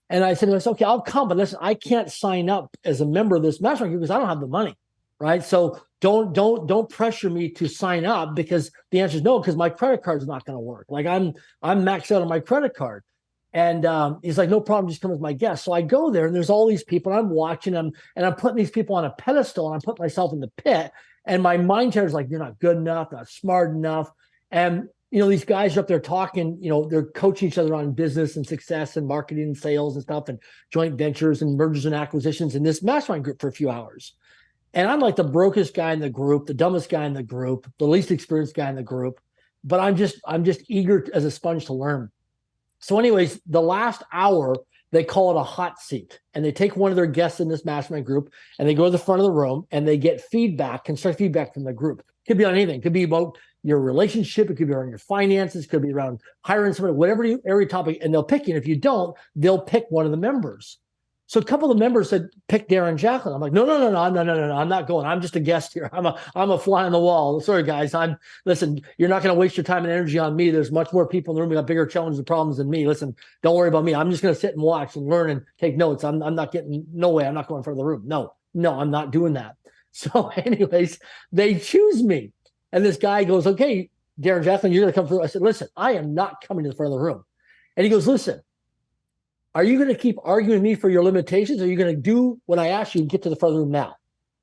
And I said to myself, okay, I'll come, but listen, I can't sign up as a member of this mastermind group because I don't have the money, right? So don't pressure me to sign up, because the answer is no, because my credit card is not going to work. Like I'm maxed out on my credit card. And he's like, no problem, just come as my guest. So I go there, and there's all these people, and I'm watching them, and I'm putting these people on a pedestal, and I'm putting myself in the pit. And my mind chatter is like, you're not good enough, not smart enough. And, these guys are up there talking, they're coaching each other on business and success and marketing and sales and stuff and joint ventures and mergers and acquisitions in this mastermind group for a few hours. And I'm like the brokest guy in the group, the dumbest guy in the group, the least experienced guy in the group. But I'm just eager as a sponge to learn. So anyways, the last hour, They call it a hot seat. And they take one of their guests in this mastermind group and they go to the front of the room and they get feedback, constructive feedback from the group. It could be on anything. It could be about your relationship. It could be around your finances. It could be around hiring somebody, whatever area topic. And they'll pick you. And if you don't, they'll pick one of the members. So a couple of the members said, pick Darren Jacklin. I'm like, no, I'm not going. I'm just a guest here. I'm a fly on the wall. Sorry, guys. Listen, you're not going to waste your time and energy on me. There's much more people in the room who got bigger challenges and problems than me. Listen, don't worry about me. I'm just going to sit and watch and learn and take notes. I'm not getting, no way. I'm not going in front of the room. No, I'm not doing that. So anyways, they choose me. And this guy goes, okay, Darren Jacklin, you're going to come through. I said, listen, I am not coming to the front of the room. And he goes, listen, are you going to keep arguing with me for your limitations? Or are you going to do what I asked you and get to the front of the room now?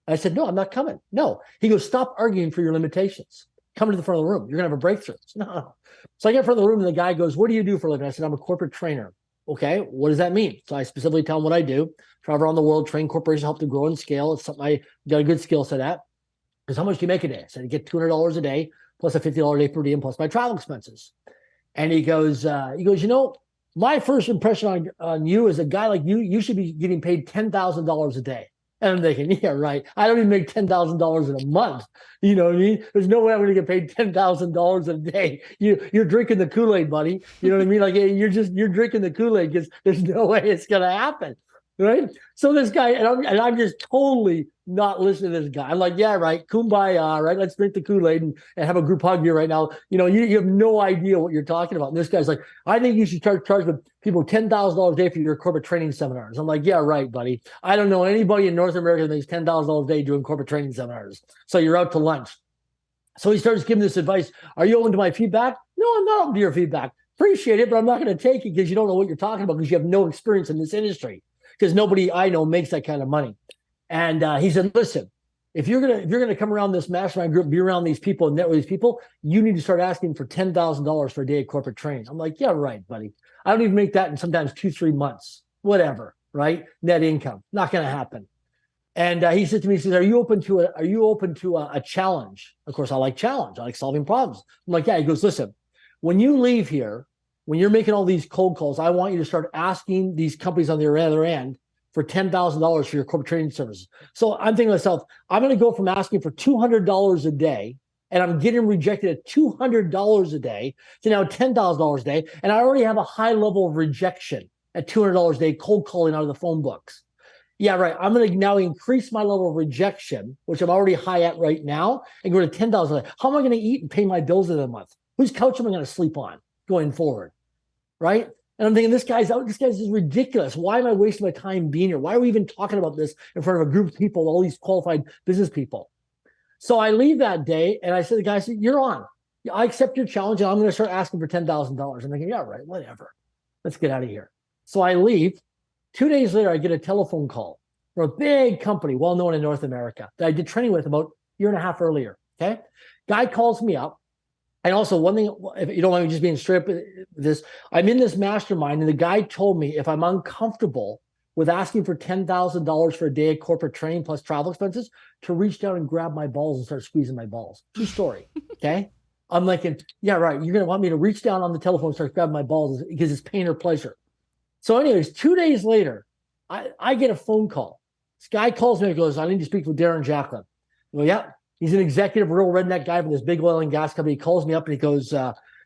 And I said, no, I'm not coming. No. He goes, stop arguing for your limitations. Come to the front of the room. You're going to have a breakthrough. Said, no. So I get in front of the room and the guy goes, what do you do for a living? I said, I'm a corporate trainer. Okay, what does that mean? So I specifically tell him what I do. Travel around the world, train corporations, help them grow and scale. It's something I got a good skill set at. Because how much do you make a day? I said, I get $200 a day, plus a $50 a day per diem, plus my travel expenses. And he goes, my first impression on you is a guy like you should be getting paid $10,000 a day. And I'm thinking, yeah, right. I don't even make $10,000 in a month. You know what I mean? There's no way I'm going to get paid $10,000 a day. You're drinking the Kool-Aid, buddy. You know what I mean? Like you're drinking the Kool-Aid because there's no way it's going to happen. Right. So this guy, and I'm just totally not listening to this guy. I'm like, yeah, right. Kumbaya, right? Let's drink the Kool-Aid and have a group hug here right now. You know, you have no idea what you're talking about. And this guy's like, I think you should charge people $10,000 a day for your corporate training seminars. I'm like, yeah, right, buddy. I don't know anybody in North America that makes $10,000 a day doing corporate training seminars. So you're out to lunch. So he starts giving this advice. Are you open to my feedback? No, I'm not open to your feedback. Appreciate it, but I'm not going to take it because you don't know what you're talking about because you have no experience in this industry. Because nobody I know makes that kind of money. And he said, listen, if you're gonna come around this mastermind group, be around these people and net with these people, you need to start asking for $10,000 for a day of corporate training. I'm like, yeah, right, buddy. I don't even make that in sometimes 2-3 months, whatever, right? Net income, not going to happen. And he said to me, he says, are you open to a challenge? Of course, I like challenge. I like solving problems. I'm like, yeah. He goes, listen, when you leave here, when you're making all these cold calls, I want you to start asking these companies on the other end for $10,000 for your corporate training services. So I'm thinking to myself, I'm going to go from asking for $200 a day, and I'm getting rejected at $200 a day to now $10,000 a day. And I already have a high level of rejection at $200 a day, cold calling out of the phone books. Yeah, right. I'm going to now increase my level of rejection, which I'm already high at right now, and go to $10,000 a day. How am I going to eat and pay my bills in a month? Whose couch am I going to sleep on going forward? Right? And I'm thinking, this guy's is ridiculous. Why am I wasting my time being here? Why are we even talking about this in front of a group of people, all these qualified business people? So I leave that day and I said, the guy said, you're on. I accept your challenge and I'm going to start asking for $10,000. I'm thinking, yeah, right, whatever. Let's get out of here. So I leave. 2 days later, I get a telephone call from a big company, well known in North America, that I did training with about a year and a half earlier. Okay. Guy calls me up. And also, one thing, if you don't mind me just being straight up with this, I'm in this mastermind, and the guy told me if I'm uncomfortable with asking for $10,000 for a day of corporate training plus travel expenses, to reach down and grab my balls and start squeezing my balls. True story. Okay. I'm like, yeah, right. You're going to want me to reach down on the telephone and start grabbing my balls because it's pain or pleasure. So anyways, 2 days later, I get a phone call. This guy calls me and goes, I need to speak with Darren Jacklin. Well, yeah. He's an executive, real redneck guy from this big oil and gas company. He calls me up and he goes,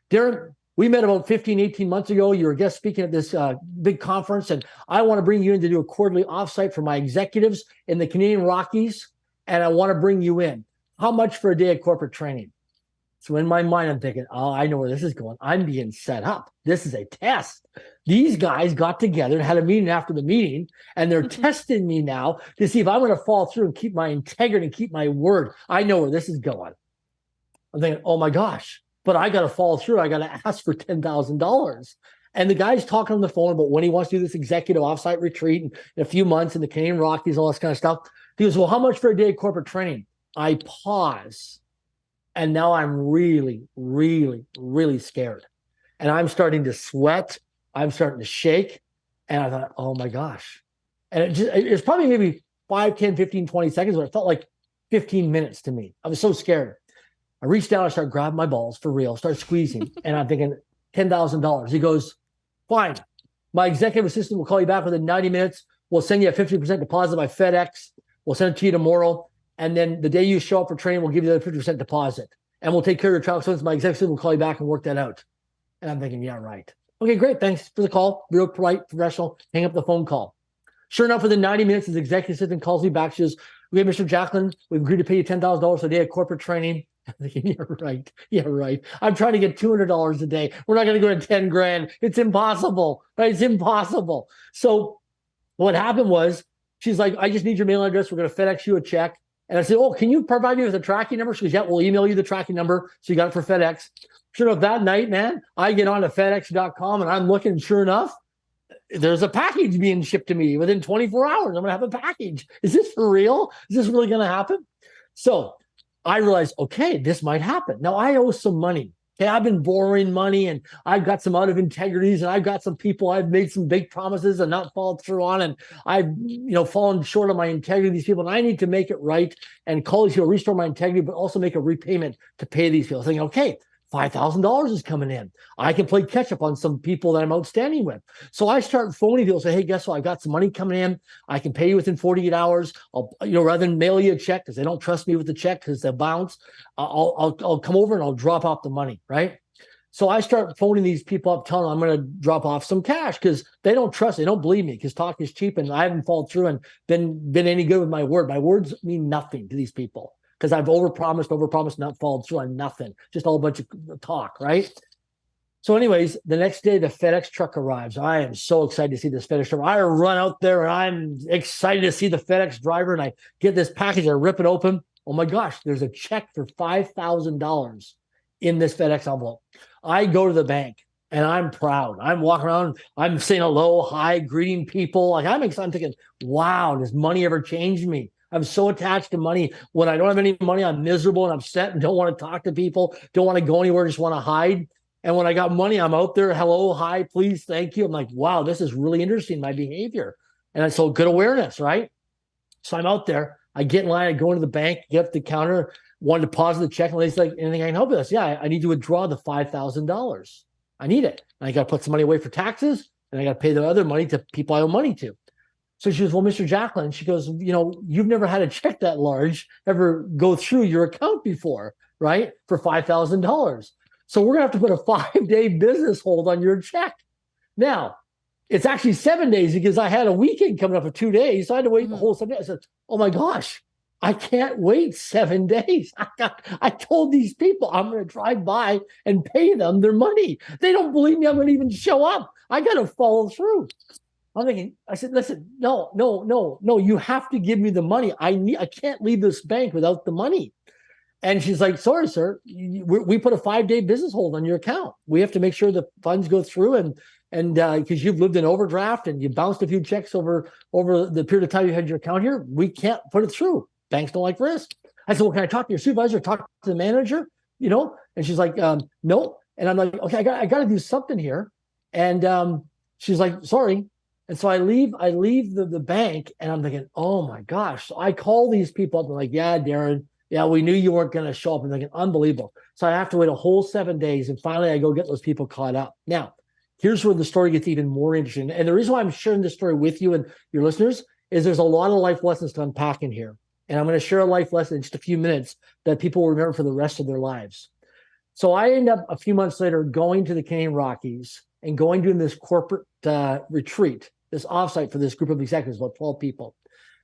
Darren, we met about 15, 18 months ago. You were a guest speaking at this big conference, and I want to bring you in to do a quarterly offsite for my executives in the Canadian Rockies, and I want to bring you in. How much for a day of corporate training? So in my mind, I'm thinking, oh, I know where this is going. I'm being set up. This is a test. These guys got together and had a meeting after the meeting, and they're testing me now to see if I'm going to fall through and keep my integrity and keep my word. I know where this is going. I'm thinking, oh my gosh, but I got to fall through. I got to ask for $10,000. And the guy's talking on the phone about when he wants to do this executive offsite retreat in a few months in the Canadian Rockies, all this kind of stuff. He goes, well, how much for a day of corporate training? I pause. And now I'm really, really, really scared. And I'm starting to sweat. I'm starting to shake. And I thought, oh my gosh. And it's probably maybe 5, 10, 15, 20 seconds, but it felt like 15 minutes to me. I was so scared. I reached down, I started grabbing my balls for real, started squeezing. And I'm thinking, $10,000. He goes, fine. My executive assistant will call you back within 90 minutes. We'll send you a 50% deposit by FedEx. We'll send it to you tomorrow. And then the day you show up for training, we'll give you the 50% deposit. And we'll take care of your travel expenses. My executive will call you back and work that out. And I'm thinking, yeah, right. Okay, great. Thanks for the call. Real polite, professional. Hang up the phone call. Sure enough, within 90 minutes, his executive assistant calls me back. She says, okay, Mr. Jacklin, we've agreed to pay you $10,000 a day of corporate training. I'm thinking, yeah, right. Yeah, right. I'm trying to get $200 a day. We're not going to go to 10 grand. It's impossible, right? It's impossible. So what happened was, she's like, I just need your mailing address. We're going to FedEx you a check. And I said, oh, can you provide me with a tracking number? She goes, yeah, we'll email you the tracking number. So you got it for FedEx. Sure enough, that night, man, I get on to FedEx.com and I'm looking, sure enough, there's a package being shipped to me within 24 hours. I'm going to have a package. Is this for real? Is this really going to happen? So I realized, okay, this might happen. Now I owe some money. Okay, I've been borrowing money and I've got some out of integrities and I've got some people I've made some big promises and not followed through on. And I've, fallen short of my integrity of these people. And I need to make it right and call these people, restore my integrity, but also make a repayment to pay these people. Thinking, okay, $5,000 is coming in. I can play catch up on some people that I'm outstanding with. So I start phoning people, say, hey, guess what? I've got some money coming in. I can pay you within 48 hours. I'll, rather than mail you a check because they don't trust me with the check because they'll bounce. I'll come over and I'll drop off the money, right? So I start phoning these people up, telling them I'm going to drop off some cash because they don't trust, they don't believe me because talk is cheap and I haven't followed through and been any good with my word. My words mean nothing to these people, because I've overpromised, not followed through on nothing. Just all a bunch of talk, right? So anyways, the next day, the FedEx truck arrives. I am so excited to see this FedEx truck. I run out there and I'm excited to see the FedEx driver and I get this package, I rip it open. Oh my gosh, there's a check for $5,000 in this FedEx envelope. I go to the bank and I'm proud. I'm walking around, I'm saying hello, hi, greeting people. Like I'm excited, I'm thinking, wow, does money ever change me? I'm so attached to money. When I don't have any money, I'm miserable and upset and don't want to talk to people, don't want to go anywhere, just want to hide. And when I got money, I'm out there, hello, hi, please, thank you. I'm like, wow, this is really interesting, my behavior. And it's so good awareness, right? So I'm out there, I get in line, I go into the bank, get up the counter, want to deposit the check, and they're like, anything I can help you with? Yeah, I need to withdraw the $5,000. I need it. And I got to put some money away for taxes, and I got to pay the other money to people I owe money to. So she goes, well, Mr. Jacklin, she goes, you've never had a check that large ever go through your account before, right? For $5,000. So we're going to have to put a 5-day business hold on your check. Now, it's actually 7 days because I had a weekend coming up for 2 days. So I had to wait the whole 7 days. I said, oh my gosh, I can't wait 7 days. I told these people I'm going to drive by and pay them their money. They don't believe me. I'm going to even show up. I got to follow through. I'm thinking, I said, listen, no, you have to give me the money. I can't leave this bank without the money. And she's like, sorry, sir, we put a 5-day business hold on your account. We have to make sure the funds go through and because you've lived in overdraft and you bounced a few checks over the period of time you had your account here, we can't put it through. Banks don't like risk. I said, well, can I talk to your supervisor, talk to the manager, And she's like, no. And I'm like, okay, I got to do something here. And she's like, sorry. And so I leave the bank and I'm thinking, oh my gosh. So I call these people up and like, yeah, Darren, yeah, we knew you weren't going to show up. And thinking, unbelievable. So I have to wait a whole 7 days. And finally I go get those people caught up. Now, here's where the story gets even more interesting. And the reason why I'm sharing this story with you and your listeners is there's a lot of life lessons to unpack in here. And I'm going to share a life lesson in just a few minutes that people will remember for the rest of their lives. So I end up a few months later going to the Canadian Rockies and going doing this corporate retreat, this offsite for this group of executives, about 12 people.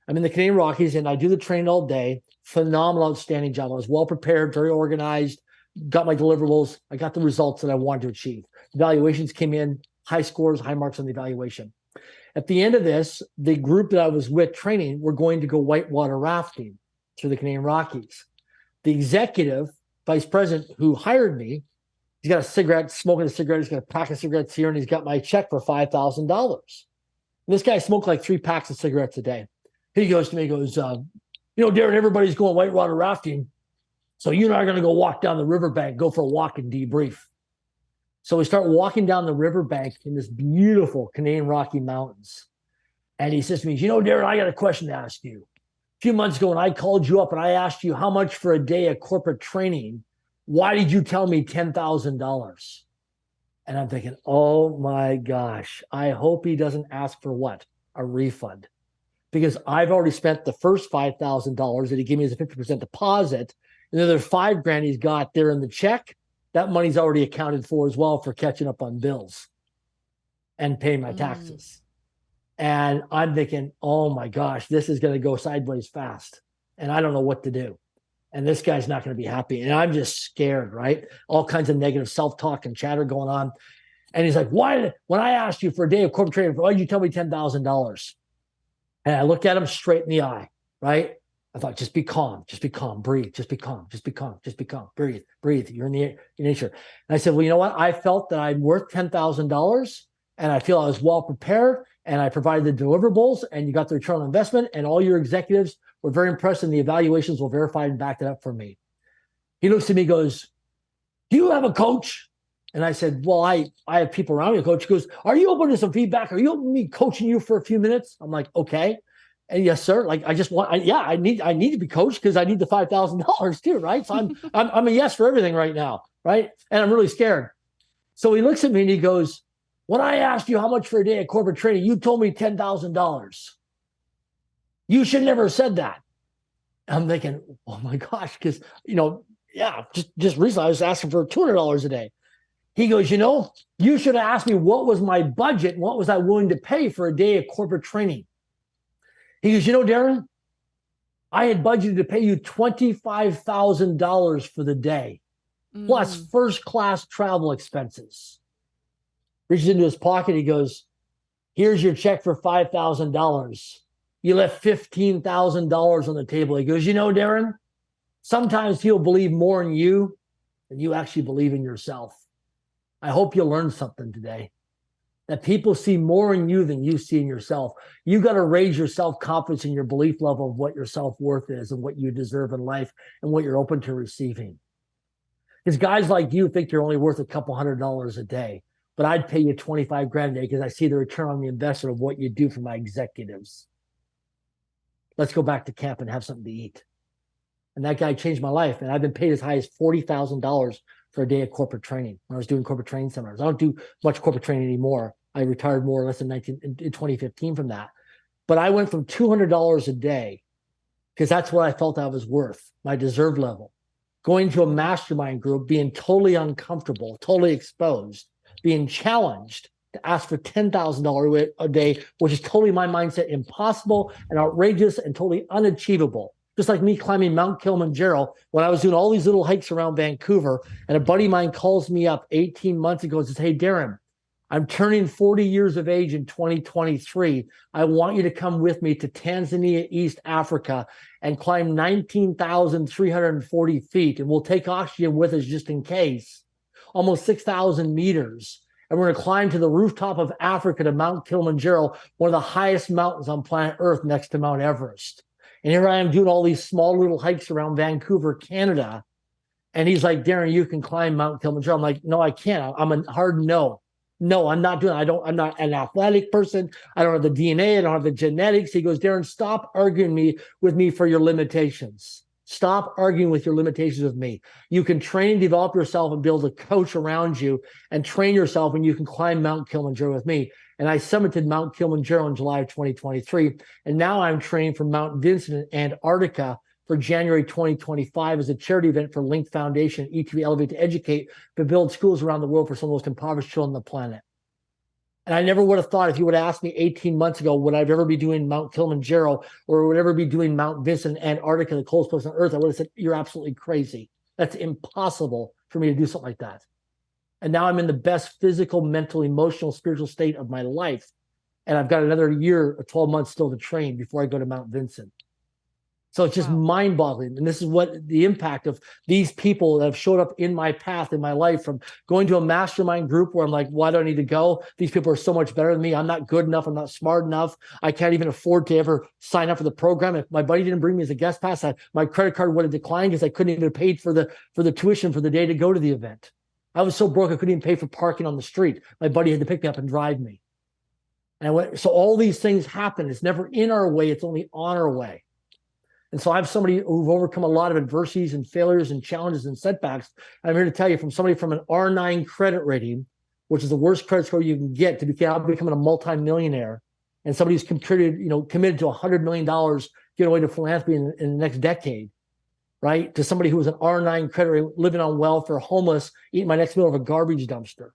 I'm in the Canadian Rockies and I do the training all day. Phenomenal, outstanding job. I was well prepared, very organized, got my deliverables. I got the results that I wanted to achieve. Evaluations came in, high scores, high marks on the evaluation. At the end of this, the group that I was with training, were going to go whitewater rafting through the Canadian Rockies. The executive vice president who hired me, he's got a cigarette, smoking a cigarette. He's got a pack of cigarettes here, and he's got my check for $5,000. This guy smoked like 3 packs of cigarettes a day. He goes to me, he goes, Darren, everybody's going whitewater rafting. So you and I are going to go walk down the riverbank, go for a walk and debrief. So we start walking down the riverbank in this beautiful Canadian Rocky Mountains. And he says to me, Darren, I got a question to ask you. A few months ago when I called you up and I asked you how much for a day of corporate training, why did you tell me $10,000? And I'm thinking, oh my gosh, I hope he doesn't ask for what? A refund. Because I've already spent the first $5,000 that he gave me as a 50% deposit. And then there's $5,000 he's got there in the check. That money's already accounted for as well for catching up on bills and paying my taxes. And I'm thinking, oh my gosh, this is going to go sideways fast. And I don't know what to do. And this guy's not going to be happy. And I'm just scared, right? All kinds of negative self-talk and chatter going on. And he's like, why, when I asked you for a day of corporate training, why did you tell me $10,000? And I looked at him straight in the eye, right? I thought, just be calm, breathe, just be calm, breathe. You're in your nature. And I said, well, you know what? I felt that I'm worth $10,000 and I feel I was well prepared and I provided the deliverables and you got the return on investment and all your executives were very impressed and the evaluations will verify and back it up for me. He looks at me, goes, do you have a coach? And I said, well, I have people around me, coach. He goes, are you open to some feedback? Are you open to me coaching you for a few minutes? I'm like, okay. And yes, sir. Like, I just want, I need to be coached because I need the $5,000 too, right? So I'm a yes for everything right now, right? And I'm really scared. So he looks at me and he goes, when I asked you how much for a day of corporate training, you told me $10,000. You should never have said that. I'm thinking, oh my gosh, because, just recently I was asking for $200 a day. He goes, you should have asked me what was my budget and what was I willing to pay for a day of corporate training. He goes, Darren, I had budgeted to pay you $25,000 for the day, plus first-class travel expenses. Reaches into his pocket. He goes, here's your check for $5,000. You left $15,000 on the table. He goes, Darren, sometimes he'll believe more in you than you actually believe in yourself. I hope you learned something today, that people see more in you than you see in yourself. You got to raise your self-confidence and your belief level of what your self-worth is and what you deserve in life and what you're open to receiving. Because guys like you think you're only worth a couple $100 a day, but I'd pay you $25,000 a day because I see the return on the investment of what you do for my executives. Let's go back to camp and have something to eat. And that guy changed my life. And I've been paid as high as $40,000 for a day of corporate training when I was doing corporate training seminars. I don't do much corporate training anymore. I retired more or less in 2015 from that. But I went from $200 a day, because that's what I felt I was worth, my deserved level, going to a mastermind group, being totally uncomfortable, totally exposed, being challenged to ask for $10,000 a day, which is totally my mindset, impossible and outrageous and totally unachievable. Just like me climbing Mount Kilimanjaro when I was doing all these little hikes around Vancouver, and a buddy of mine calls me up 18 months ago and says, hey, Darren, I'm turning 40 years of age in 2023. I want you to come with me to Tanzania, East Africa, and climb 19,340 feet. And we'll take oxygen with us just in case. Almost 6,000 meters. And we're going to climb to the rooftop of Africa to Mount Kilimanjaro, one of the highest mountains on planet Earth next to Mount Everest. And here I am doing all these small little hikes around Vancouver, Canada. And he's like, Darren, you can climb Mount Kilimanjaro. I'm like, no, I can't. I'm a hard no. No, I'm not doing it. I'm not an athletic person. I don't have the DNA. I don't have the genetics. He goes, Darren, stop arguing with me for your limitations. Stop arguing with your limitations with me. You can train and develop yourself and build a coach around you and train yourself, and you can climb Mount Kilimanjaro with me. And I summited Mount Kilimanjaro in July of 2023. And now I'm training for Mount Vincent in Antarctica for January 2025 as a charity event for Link Foundation, ETV Elevate to educate, but build schools around the world for some of the most impoverished children on the planet. And I never would have thought, if you would have asked me 18 months ago, would I ever be doing Mount Kilimanjaro or would I ever be doing Mount Vincent, Antarctica, the coldest place on Earth, I would have said, you're absolutely crazy. That's impossible for me to do something like that. And now I'm in the best physical, mental, emotional, spiritual state of my life. And I've got another year or 12 months still to train before I go to Mount Vincent. So it's just mind-boggling. And this is what the impact of these people that have showed up in my path, in my life, from going to a mastermind group where I'm like, why do I need to go? These people are so much better than me. I'm not good enough. I'm not smart enough. I can't even afford to ever sign up for the program. If my buddy didn't bring me as a guest pass, my credit card would have declined because I couldn't even pay for the tuition for the day to go to the event. I was so broke I couldn't even pay for parking on the street. My buddy had to pick me up and drive me. And I went, so all these things happen. It's never in our way. It's only on our way. And so I'm somebody who've overcome a lot of adversities and failures and challenges and setbacks. I'm here to tell you, from somebody from an R9 credit rating which is the worst credit score you can get to becoming a multimillionaire, and somebody who's committed to $100 million getting away to philanthropy in the next decade, right? To somebody who was an R9 credit rating, living on welfare, homeless, eating my next meal of a garbage dumpster.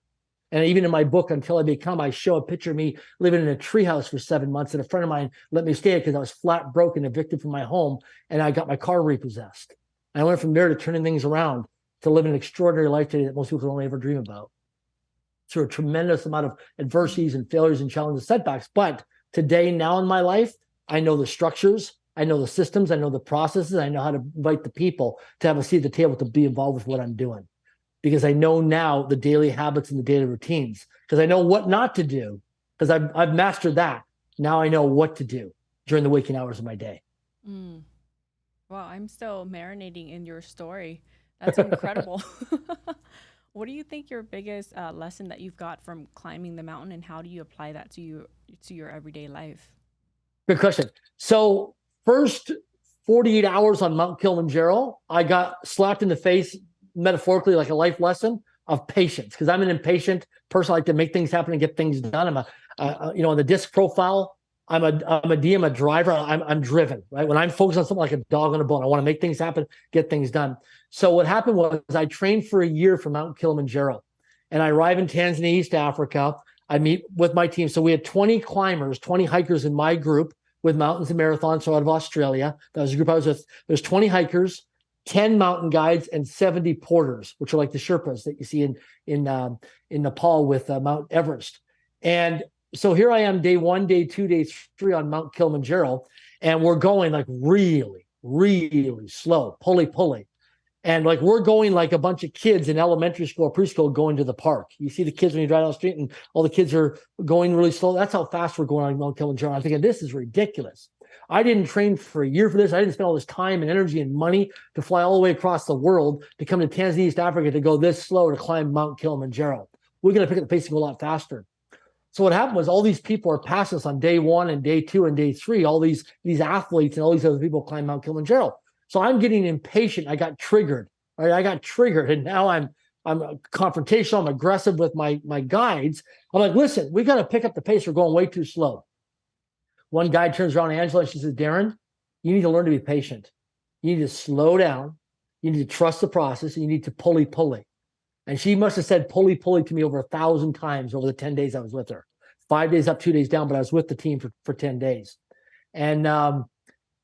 And even in my book, Until I Become, I show a picture of me living in a treehouse for 7 months, and a friend of mine let me stay because I was flat broke and evicted from my home, and I got my car repossessed. And I went from there to turning things around to living an extraordinary life today that most people can only ever dream about. Through a tremendous amount of adversities and failures and challenges, setbacks. But today, now in my life, I know the structures, I know the systems, I know the processes, I know how to invite the people to have a seat at the table to be involved with what I'm doing. Because I know now the daily habits and the daily routines, because I know what not to do, because I've mastered that. Now I know what to do during the waking hours of my day. Wow, I'm still marinating in your story. That's incredible. What do you think your biggest lesson that you've got from climbing the mountain, and how do you apply that to your everyday life? Good question. So first 48 hours on Mount Kilimanjaro, I got slapped in the face, metaphorically, like a life lesson of patience, because I'm an impatient person. I like to make things happen and get things done. I'm on the disc profile, I'm a D, I'm a driver. I'm driven, right? When I'm focused on something like a dog on a bone, I want to make things happen, get things done. So what happened was I trained for a year for Mount Kilimanjaro, and I arrive in Tanzania, East Africa. I meet with my team. So we had 20 climbers, 20 hikers in my group with mountains and marathons. So out of Australia, that was the group I was with. There's 20 hikers, 10 mountain guides, and 70 porters, which are like the Sherpas that you see in Nepal with Mount Everest. And so here I am, day 1, day 2, day 3 on Mount Kilimanjaro, and we're going like really, really slow, pulley. And like we're going like a bunch of kids in elementary school or preschool going to the park. You see the kids when you drive down the street and all the kids are going really slow. That's how fast we're going on Mount Kilimanjaro. I'm thinking, this is ridiculous. I didn't train for a year for this. I didn't spend all this time and energy and money to fly all the way across the world to come to Tanzania, East Africa, to go this slow to climb Mount Kilimanjaro. We're going to pick up the pace and go a lot faster. So what happened was all these people are passing us on day 1 and day 2 and day 3. All these athletes and all these other people climb Mount Kilimanjaro. So I'm getting impatient. I got triggered, right? And now I'm confrontational. I'm aggressive with my guides. I'm like, listen, we got to pick up the pace. We're going way too slow. One guide turns around to Angela and she says, Darren, you need to learn to be patient. You need to slow down. You need to trust the process, and you need to pulley. And she must have said pulley to me over 1,000 times over the 10 days I was with her. 5 days up, 2 days down, but I was with the team for 10 days. And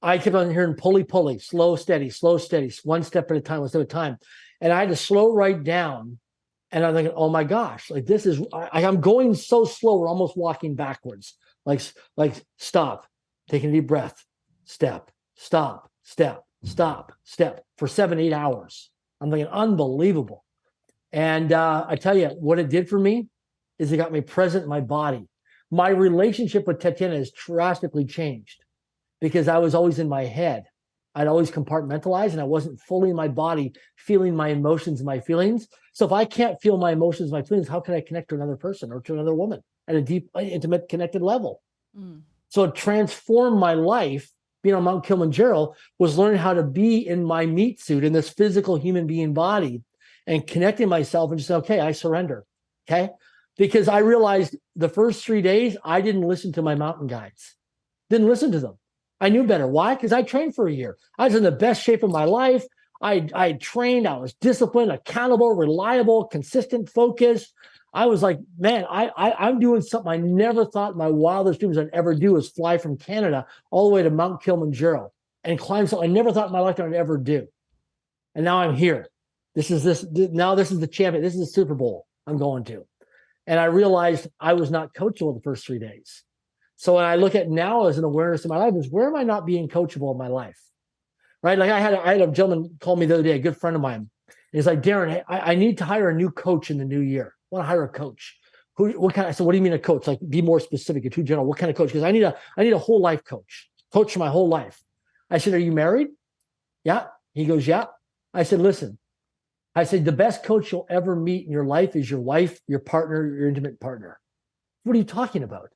I kept on hearing pulley, slow, steady, one step at a time, one step at a time. And I had to slow right down. And I'm thinking, oh my gosh, like this is, I'm going so slow, we're almost walking backwards. Like stop, take a deep breath, step, stop, step for 7-8 hours. I'm thinking, unbelievable. And I tell you, what it did for me is it got me present in my body. My relationship with Tatiana has drastically changed because I was always in my head. I'd always compartmentalize, and I wasn't fully in my body, feeling my emotions and my feelings. So if I can't feel my emotions, my feelings, how can I connect to another person or to another woman at a deep, intimate, connected level? So it transformed my life. Being on Mount Kilimanjaro was learning how to be in my meat suit, in this physical human being body, and connecting myself and just say, okay, I surrender. Okay. Because I realized the first 3 days, I didn't listen to my mountain guides. Didn't listen to them. I knew better. Why? Because I trained for a year. I was in the best shape of my life. I trained. I was disciplined, accountable, reliable, consistent, focused. I was like, man, I'm doing something I never thought in my wildest dreams I'd ever do, is fly from Canada all the way to Mount Kilimanjaro and climb something I never thought in my life I'd ever do. And now I'm here. This is the champion. This is the Super Bowl I'm going to. And I realized I was not coachable the first 3 days. So when I look at now as an awareness in my life, is where am I not being coachable in my life? Right? Like I had a gentleman call me the other day, a good friend of mine. He's like, Darren, I need to hire a new coach in the new year. I want to hire a coach. I said, what do you mean a coach? Like, be more specific and too general. What kind of coach? Because I need a whole life coach for my whole life. I said, are you married? Yeah. He goes, yeah. I said, listen, the best coach you'll ever meet in your life is your wife, your partner, your intimate partner. What are you talking about?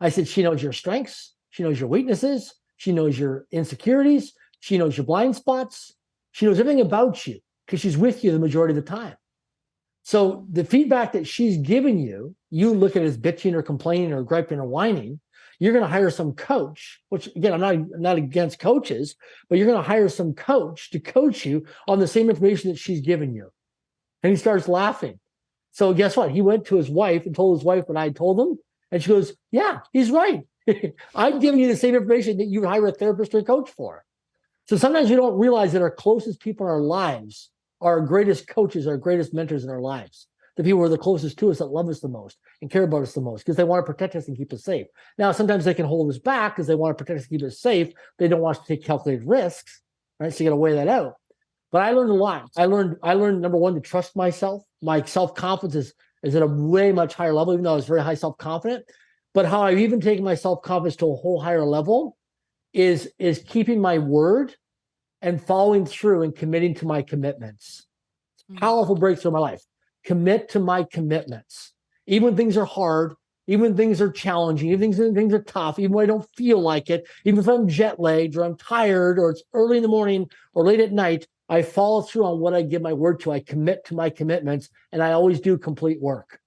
I said, she knows your strengths. She knows your weaknesses. She knows your insecurities. She knows your blind spots. She knows everything about you because she's with you the majority of the time. So the feedback that she's giving you, you look at it as bitching or complaining or griping or whining. You're going to hire some coach, which again, I'm not against coaches, but you're going to hire some coach to coach you on the same information that she's given you. And he starts laughing. So guess what? He went to his wife and told his wife what I told him. And she goes, yeah, he's right. I'm giving you the same information that you would hire a therapist or a coach for. So sometimes we don't realize that our closest people in our lives are our greatest coaches, our greatest mentors in our lives. The people who are the closest to us that love us the most and care about us the most because they want to protect us and keep us safe. Now, sometimes they can hold us back because they want to protect us and keep us safe. They don't want us to take calculated risks, right? So you got to weigh that out. But I learned a lot. I learned number one, to trust myself. My self-confidence is at a way much higher level, even though I was very high self-confident. But how I've even taken my self-confidence to a whole higher level is keeping my word and following through and committing to my commitments. Powerful breakthrough in my life. Commit to my commitments. Even when things are hard, even when things are challenging, even when things are tough, even when I don't feel like it, even if I'm jet lagged or I'm tired or it's early in the morning or late at night, I follow through on what I give my word to. I commit to my commitments, and I always do complete work.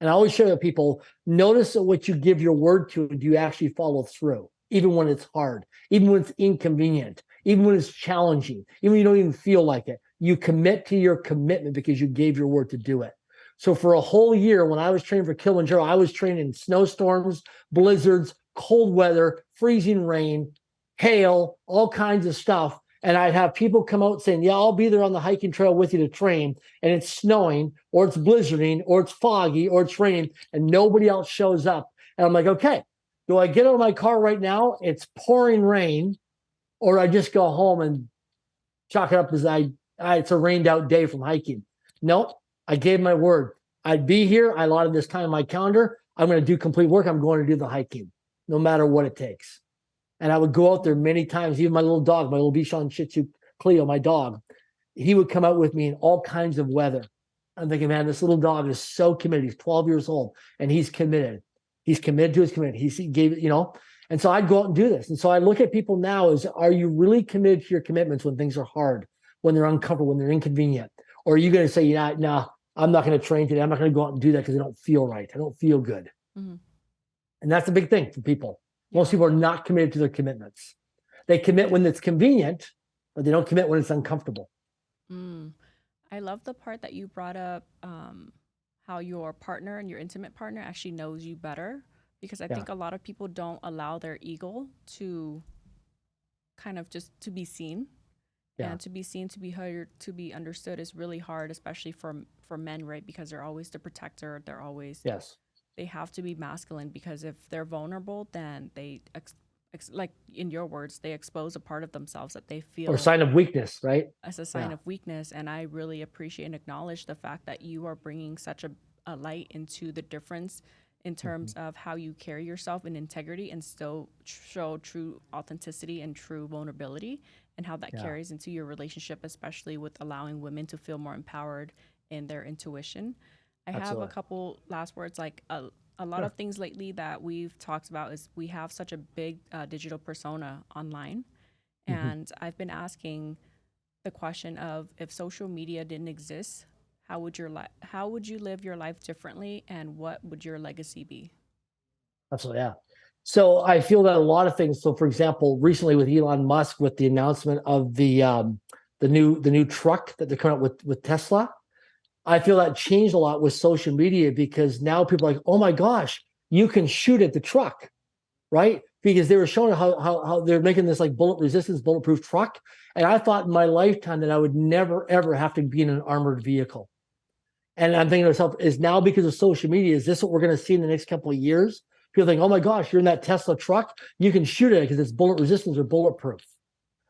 And I always share with people, notice that what you give your word to, do you actually follow through, even when it's hard, even when it's inconvenient, even when it's challenging, even when you don't even feel like it. You commit to your commitment because you gave your word to do it. So for a whole year, when I was training for Kilimanjaro, I was training in snowstorms, blizzards, cold weather, freezing rain, hail, all kinds of stuff. And I'd have people come out saying, yeah, I'll be there on the hiking trail with you to train. And it's snowing or it's blizzarding or it's foggy or it's raining and nobody else shows up. And I'm like, okay, do I get out of my car right now? It's pouring rain, or I just go home and chalk it up as it's a rained out day from hiking. Nope. I gave my word. I'd be here. I allotted this time in my calendar. I'm going to do complete work. I'm going to do the hiking, no matter what it takes. And I would go out there many times. Even my little dog, my little Bichon Shih Tzu Cleo, my dog, he would come out with me in all kinds of weather. I'm thinking, man, this little dog is so committed. He's 12 years old and he's committed. He's committed to his commitment. He gave it, And so I'd go out and do this. And so I look at people now as, are you really committed to your commitments when things are hard, when they're uncomfortable, when they're inconvenient? Or are you going to say, yeah, no, I'm not going to train today. I'm not going to go out and do that because I don't feel right. I don't feel good. Mm-hmm. And that's the big thing for people. Most people are not committed to their commitments. They commit when it's convenient, but they don't commit when it's uncomfortable. I love the part that you brought up, how your partner and your intimate partner actually knows you better, because I think a lot of people don't allow their ego to kind of just to be seen. And to be seen, to be heard, to be understood is really hard, especially for men, right? Because they're always the protector. They're always they have to be masculine, because if they're vulnerable, then they like in your words, they expose a part of themselves that they feel or a sign of weakness, right? As a sign of weakness. And I really appreciate and acknowledge the fact that you are bringing such a light into the difference in terms of how you carry yourself in integrity and still show true authenticity and true vulnerability, and how that carries into your relationship, especially with allowing women to feel more empowered in their intuition. I have a couple last words. Like a lot of things lately that we've talked about is we have such a big digital persona online. And I've been asking the question of, if social media didn't exist, how would you live your life differently, and what would your legacy be? Absolutely, yeah. So I feel that a lot of things. So, for example, recently with Elon Musk, with the announcement of the new truck that they're coming out with Tesla, I feel that changed a lot with social media, because now people are like, oh my gosh, you can shoot at the truck, right? Because they were showing how they're making this like bulletproof truck. And I thought in my lifetime that I would never, ever have to be in an armored vehicle. And I'm thinking to myself, is now because of social media, is this what we're going to see in the next couple of years? People think, oh my gosh, you're in that Tesla truck, you can shoot it because it's bullet resistance or bulletproof.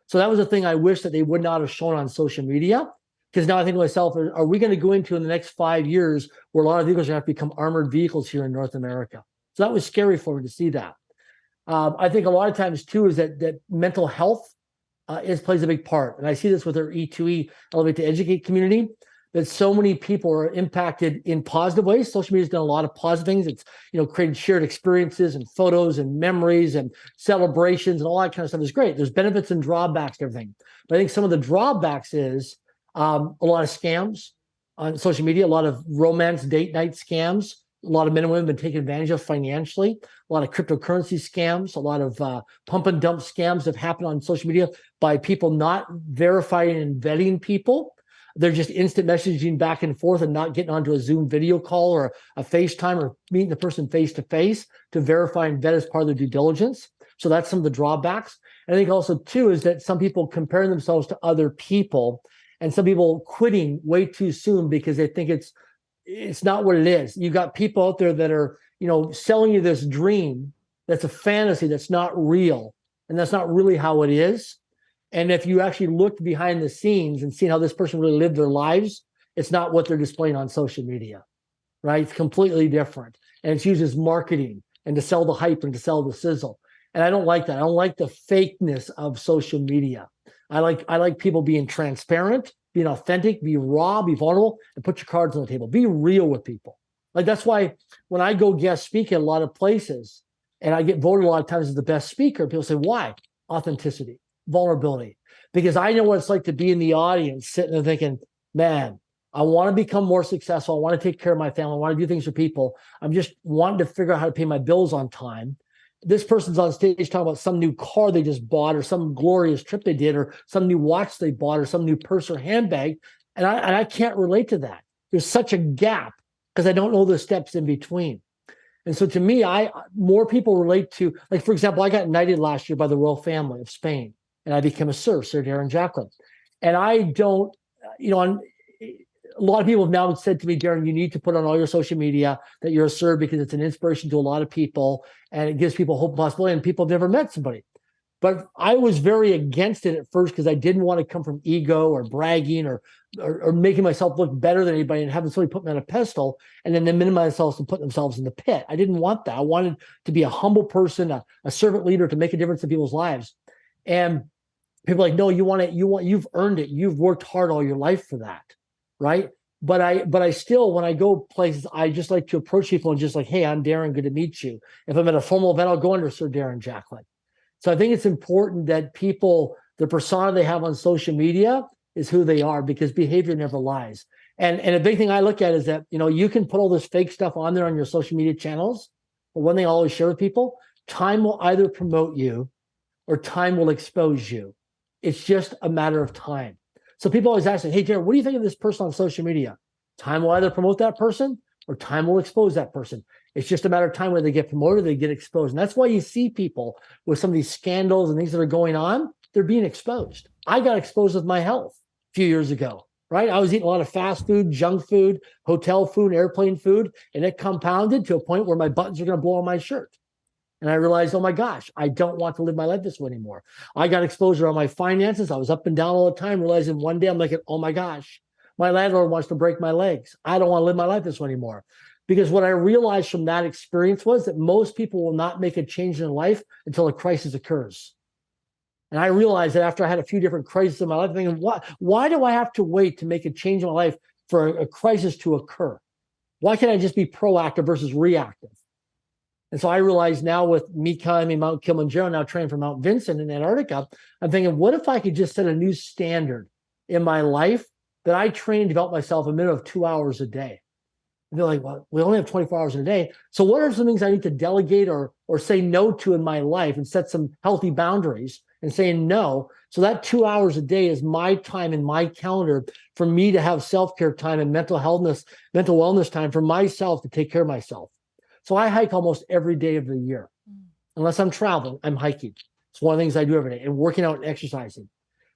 So that was the thing I wish that they would not have shown on social media. Because now I think to myself, are we going to go into in the next 5 years where a lot of vehicles are going to have to become armored vehicles here in North America? So that was scary for me to see that. I think a lot of times too is that mental health plays a big part. And I see this with our E2E Elevate to Educate community, that so many people are impacted in positive ways. Social media has done a lot of positive things. It's, created shared experiences and photos and memories and celebrations and all that kind of stuff is great. There's benefits and drawbacks to everything. But I think some of the drawbacks is a lot of scams, on social media, a lot of romance date night scams. A lot of men and women have been taken advantage of financially. A lot of cryptocurrency scams, a lot of pump and dump scams have happened on social media by people not verifying and vetting people. They're just instant messaging back and forth and not getting onto a Zoom video call or a FaceTime or meeting the person face to face to verify and vet as part of their due diligence. So that's some of the drawbacks. And I think also too is that some people comparing themselves to other people, and some people quitting way too soon because they think it's not what it is. You got people out there that are, selling you this dream that's a fantasy, that's not real, and that's not really how it is. And if you actually looked behind the scenes and seen how this person really lived their lives, it's not what they're displaying on social media, right? It's completely different. And it's used as marketing and to sell the hype and to sell the sizzle. And I don't like that. I don't like the fakeness of social media. I like people being transparent, being authentic, be raw, be vulnerable, and put your cards on the table. Be real with people. Like that's why when I go guest speak at a lot of places and I get voted a lot of times as the best speaker, people say, why? Authenticity, vulnerability. Because I know what it's like to be in the audience sitting there thinking, man, I want to become more successful. I want to take care of my family. I want to do things for people. I'm just wanting to figure out how to pay my bills on time. This person's on stage talking about some new car they just bought or some glorious trip they did or some new watch they bought or some new purse or handbag. And I can't relate to that. There's such a gap because I don't know the steps in between. And so to me, more people relate to, like, for example, I got knighted last year by the royal family of Spain and I became a Sir Darren Jacklin. And I don't, a lot of people have now said to me, Darren, you need to put on all your social media that you're a Sir because it's an inspiration to a lot of people and it gives people hope and possibility. And people have never met somebody. But I was very against it at first because I didn't want to come from ego or bragging or making myself look better than anybody and having somebody put me on a pedestal and then they minimize themselves and put themselves in the pit. I didn't want that. I wanted to be a humble person, a servant leader to make a difference in people's lives. And people are like, no, you've earned it. You've worked hard all your life for that. Right. But I still, when I go places, I just like to approach people and just like, hey, I'm Darren, good to meet you. If I'm at a formal event, I'll go under Sir Darren Jacklin. So I think it's important that people, the persona they have on social media is who they are because behavior never lies. And a big thing I look at is that, you can put all this fake stuff on there on your social media channels. But one thing I always share with people, time will either promote you or time will expose you. It's just a matter of time. So people always ask me, hey, Darren, what do you think of this person on social media? Time will either promote that person or time will expose that person. It's just a matter of time whether they get promoted or they get exposed. And that's why you see people with some of these scandals and things that are going on, they're being exposed. I got exposed with my health a few years ago, right? I was eating a lot of fast food, junk food, hotel food, airplane food, and it compounded to a point where my buttons are going to blow on my shirt. And I realized, oh my gosh, I don't want to live my life this way anymore. I got exposure on my finances. I was up and down all the time, realizing one day I'm like, oh my gosh, my landlord wants to break my legs. I don't want to live my life this way anymore. Because what I realized from that experience was that most people will not make a change in life until a crisis occurs. And I realized that after I had a few different crises in my life, thinking, why do I have to wait to make a change in my life for a crisis to occur? Why can't I just be proactive versus reactive? And so I realize now with me climbing Mount Kilimanjaro, now training for Mount Vincent in Antarctica, I'm thinking, what if I could just set a new standard in my life that I train and develop myself a minimum of 2 hours a day? And they're like, well, we only have 24 hours in a day. So what are some things I need to delegate or say no to in my life and set some healthy boundaries and saying no? So that 2 hours a day is my time in my calendar for me to have self-care time and mental wellness time for myself to take care of myself. So I hike almost every day of the year. Unless I'm traveling, I'm hiking. It's one of the things I do every day and working out and exercising.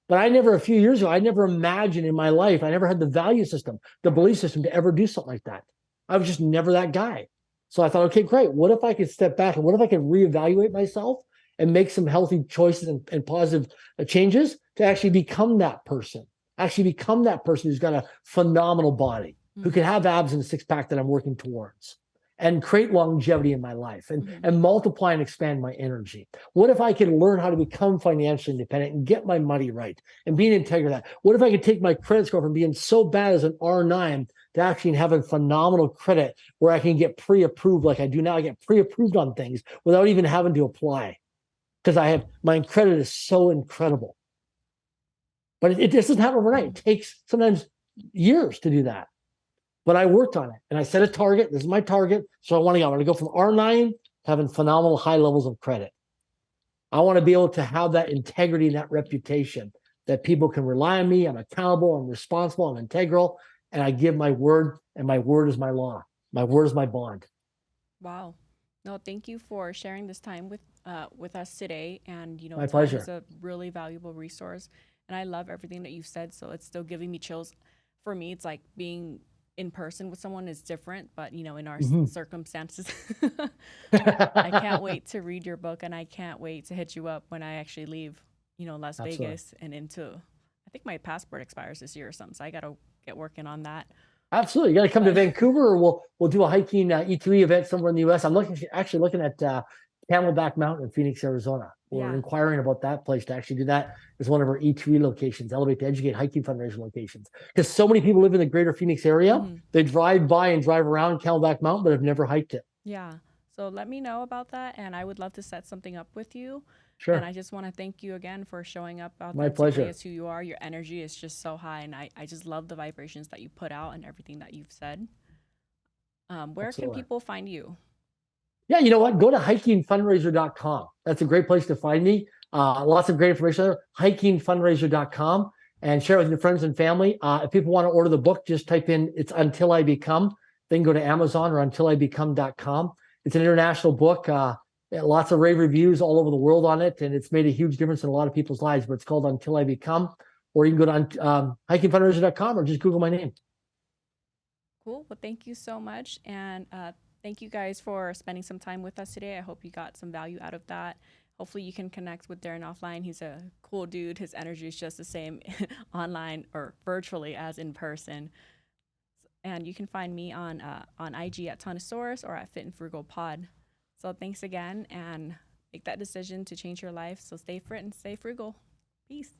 But a few years ago, I never imagined in my life, I never had the value system, the belief system to ever do something like that. I was just never that guy. So I thought, okay, great. What if I could step back and what if I could reevaluate myself and make some healthy choices and positive changes to actually become that person who's got a phenomenal body, who can have abs and a six pack that I'm working towards, and create longevity in my life and multiply and expand my energy. What if I could learn how to become financially independent and get my money right and be in integrity with that? What if I could take my credit score from being so bad as an R9 to actually having phenomenal credit where I can get pre-approved like I do now? I get pre-approved on things without even having to apply because my credit is so incredible. But it doesn't happen overnight. It takes sometimes years to do that. but I worked on it and I set a target. This is my target. So I want to go from R9 to having phenomenal high levels of credit. I want to be able to have that integrity and that reputation that people can rely on me. I'm accountable, I'm responsible, I'm integral, and I give my word, and my word is my law. My word is my bond. Wow. No, thank you for sharing this time with us today. And My time is pleasure. a really valuable resource. And I love everything that you said. So it's still giving me chills. For me, it's like being in person with someone is different, but in our Mhm. circumstances, I can't wait to read your book, and I can't wait to hit you up when I actually leave, Las Absolutely. Vegas and into. I think my passport expires this year or something, so I gotta get working on that. Absolutely. You got to come to But Vancouver, or we'll do a hiking E2E event somewhere in the US. I'm actually looking at Camelback Mountain in Phoenix, Arizona. We're yeah, inquiring about that place to actually do that as one of our E2E locations, Elevate to Educate hiking fundraising locations. Because so many people live in the greater Phoenix area, hmm they drive by and drive around Camelback Mountain, but have never hiked it. yeah. So let me know about that, and I would love to set something up with you. And I Sure. just want to thank you again for showing up My authentically pleasure. as who you are. Your energy is just so high, and I just love the vibrations that you put out and everything that you've said. Where can Absolutely. people find you? Yeah, you know what? Go to hikingfundraiser.com. That's a great place to find me. Lots of great information there. Hikingfundraiser.com and share it with your friends and family. If people want to order the book, just type in it's Until I Become. Then go to Amazon or untilibecome.com. It's an international book. Lots of rave reviews all over the world on it, and it's made a huge difference in a lot of people's lives. But it's called Until I Become, or you can go to hikingfundraiser.com or just Google my name. Cool. Well, thank you so much. And thank you guys for spending some time with us today. I hope you got some value out of that. Hopefully, you can connect with Darren offline. He's a cool dude. His energy is just the same online or virtually as in person. And you can find me on IG at Tonosaurus or at Fit and Frugal Pod. So thanks again, and make that decision to change your life. So stay fit and stay frugal. Peace.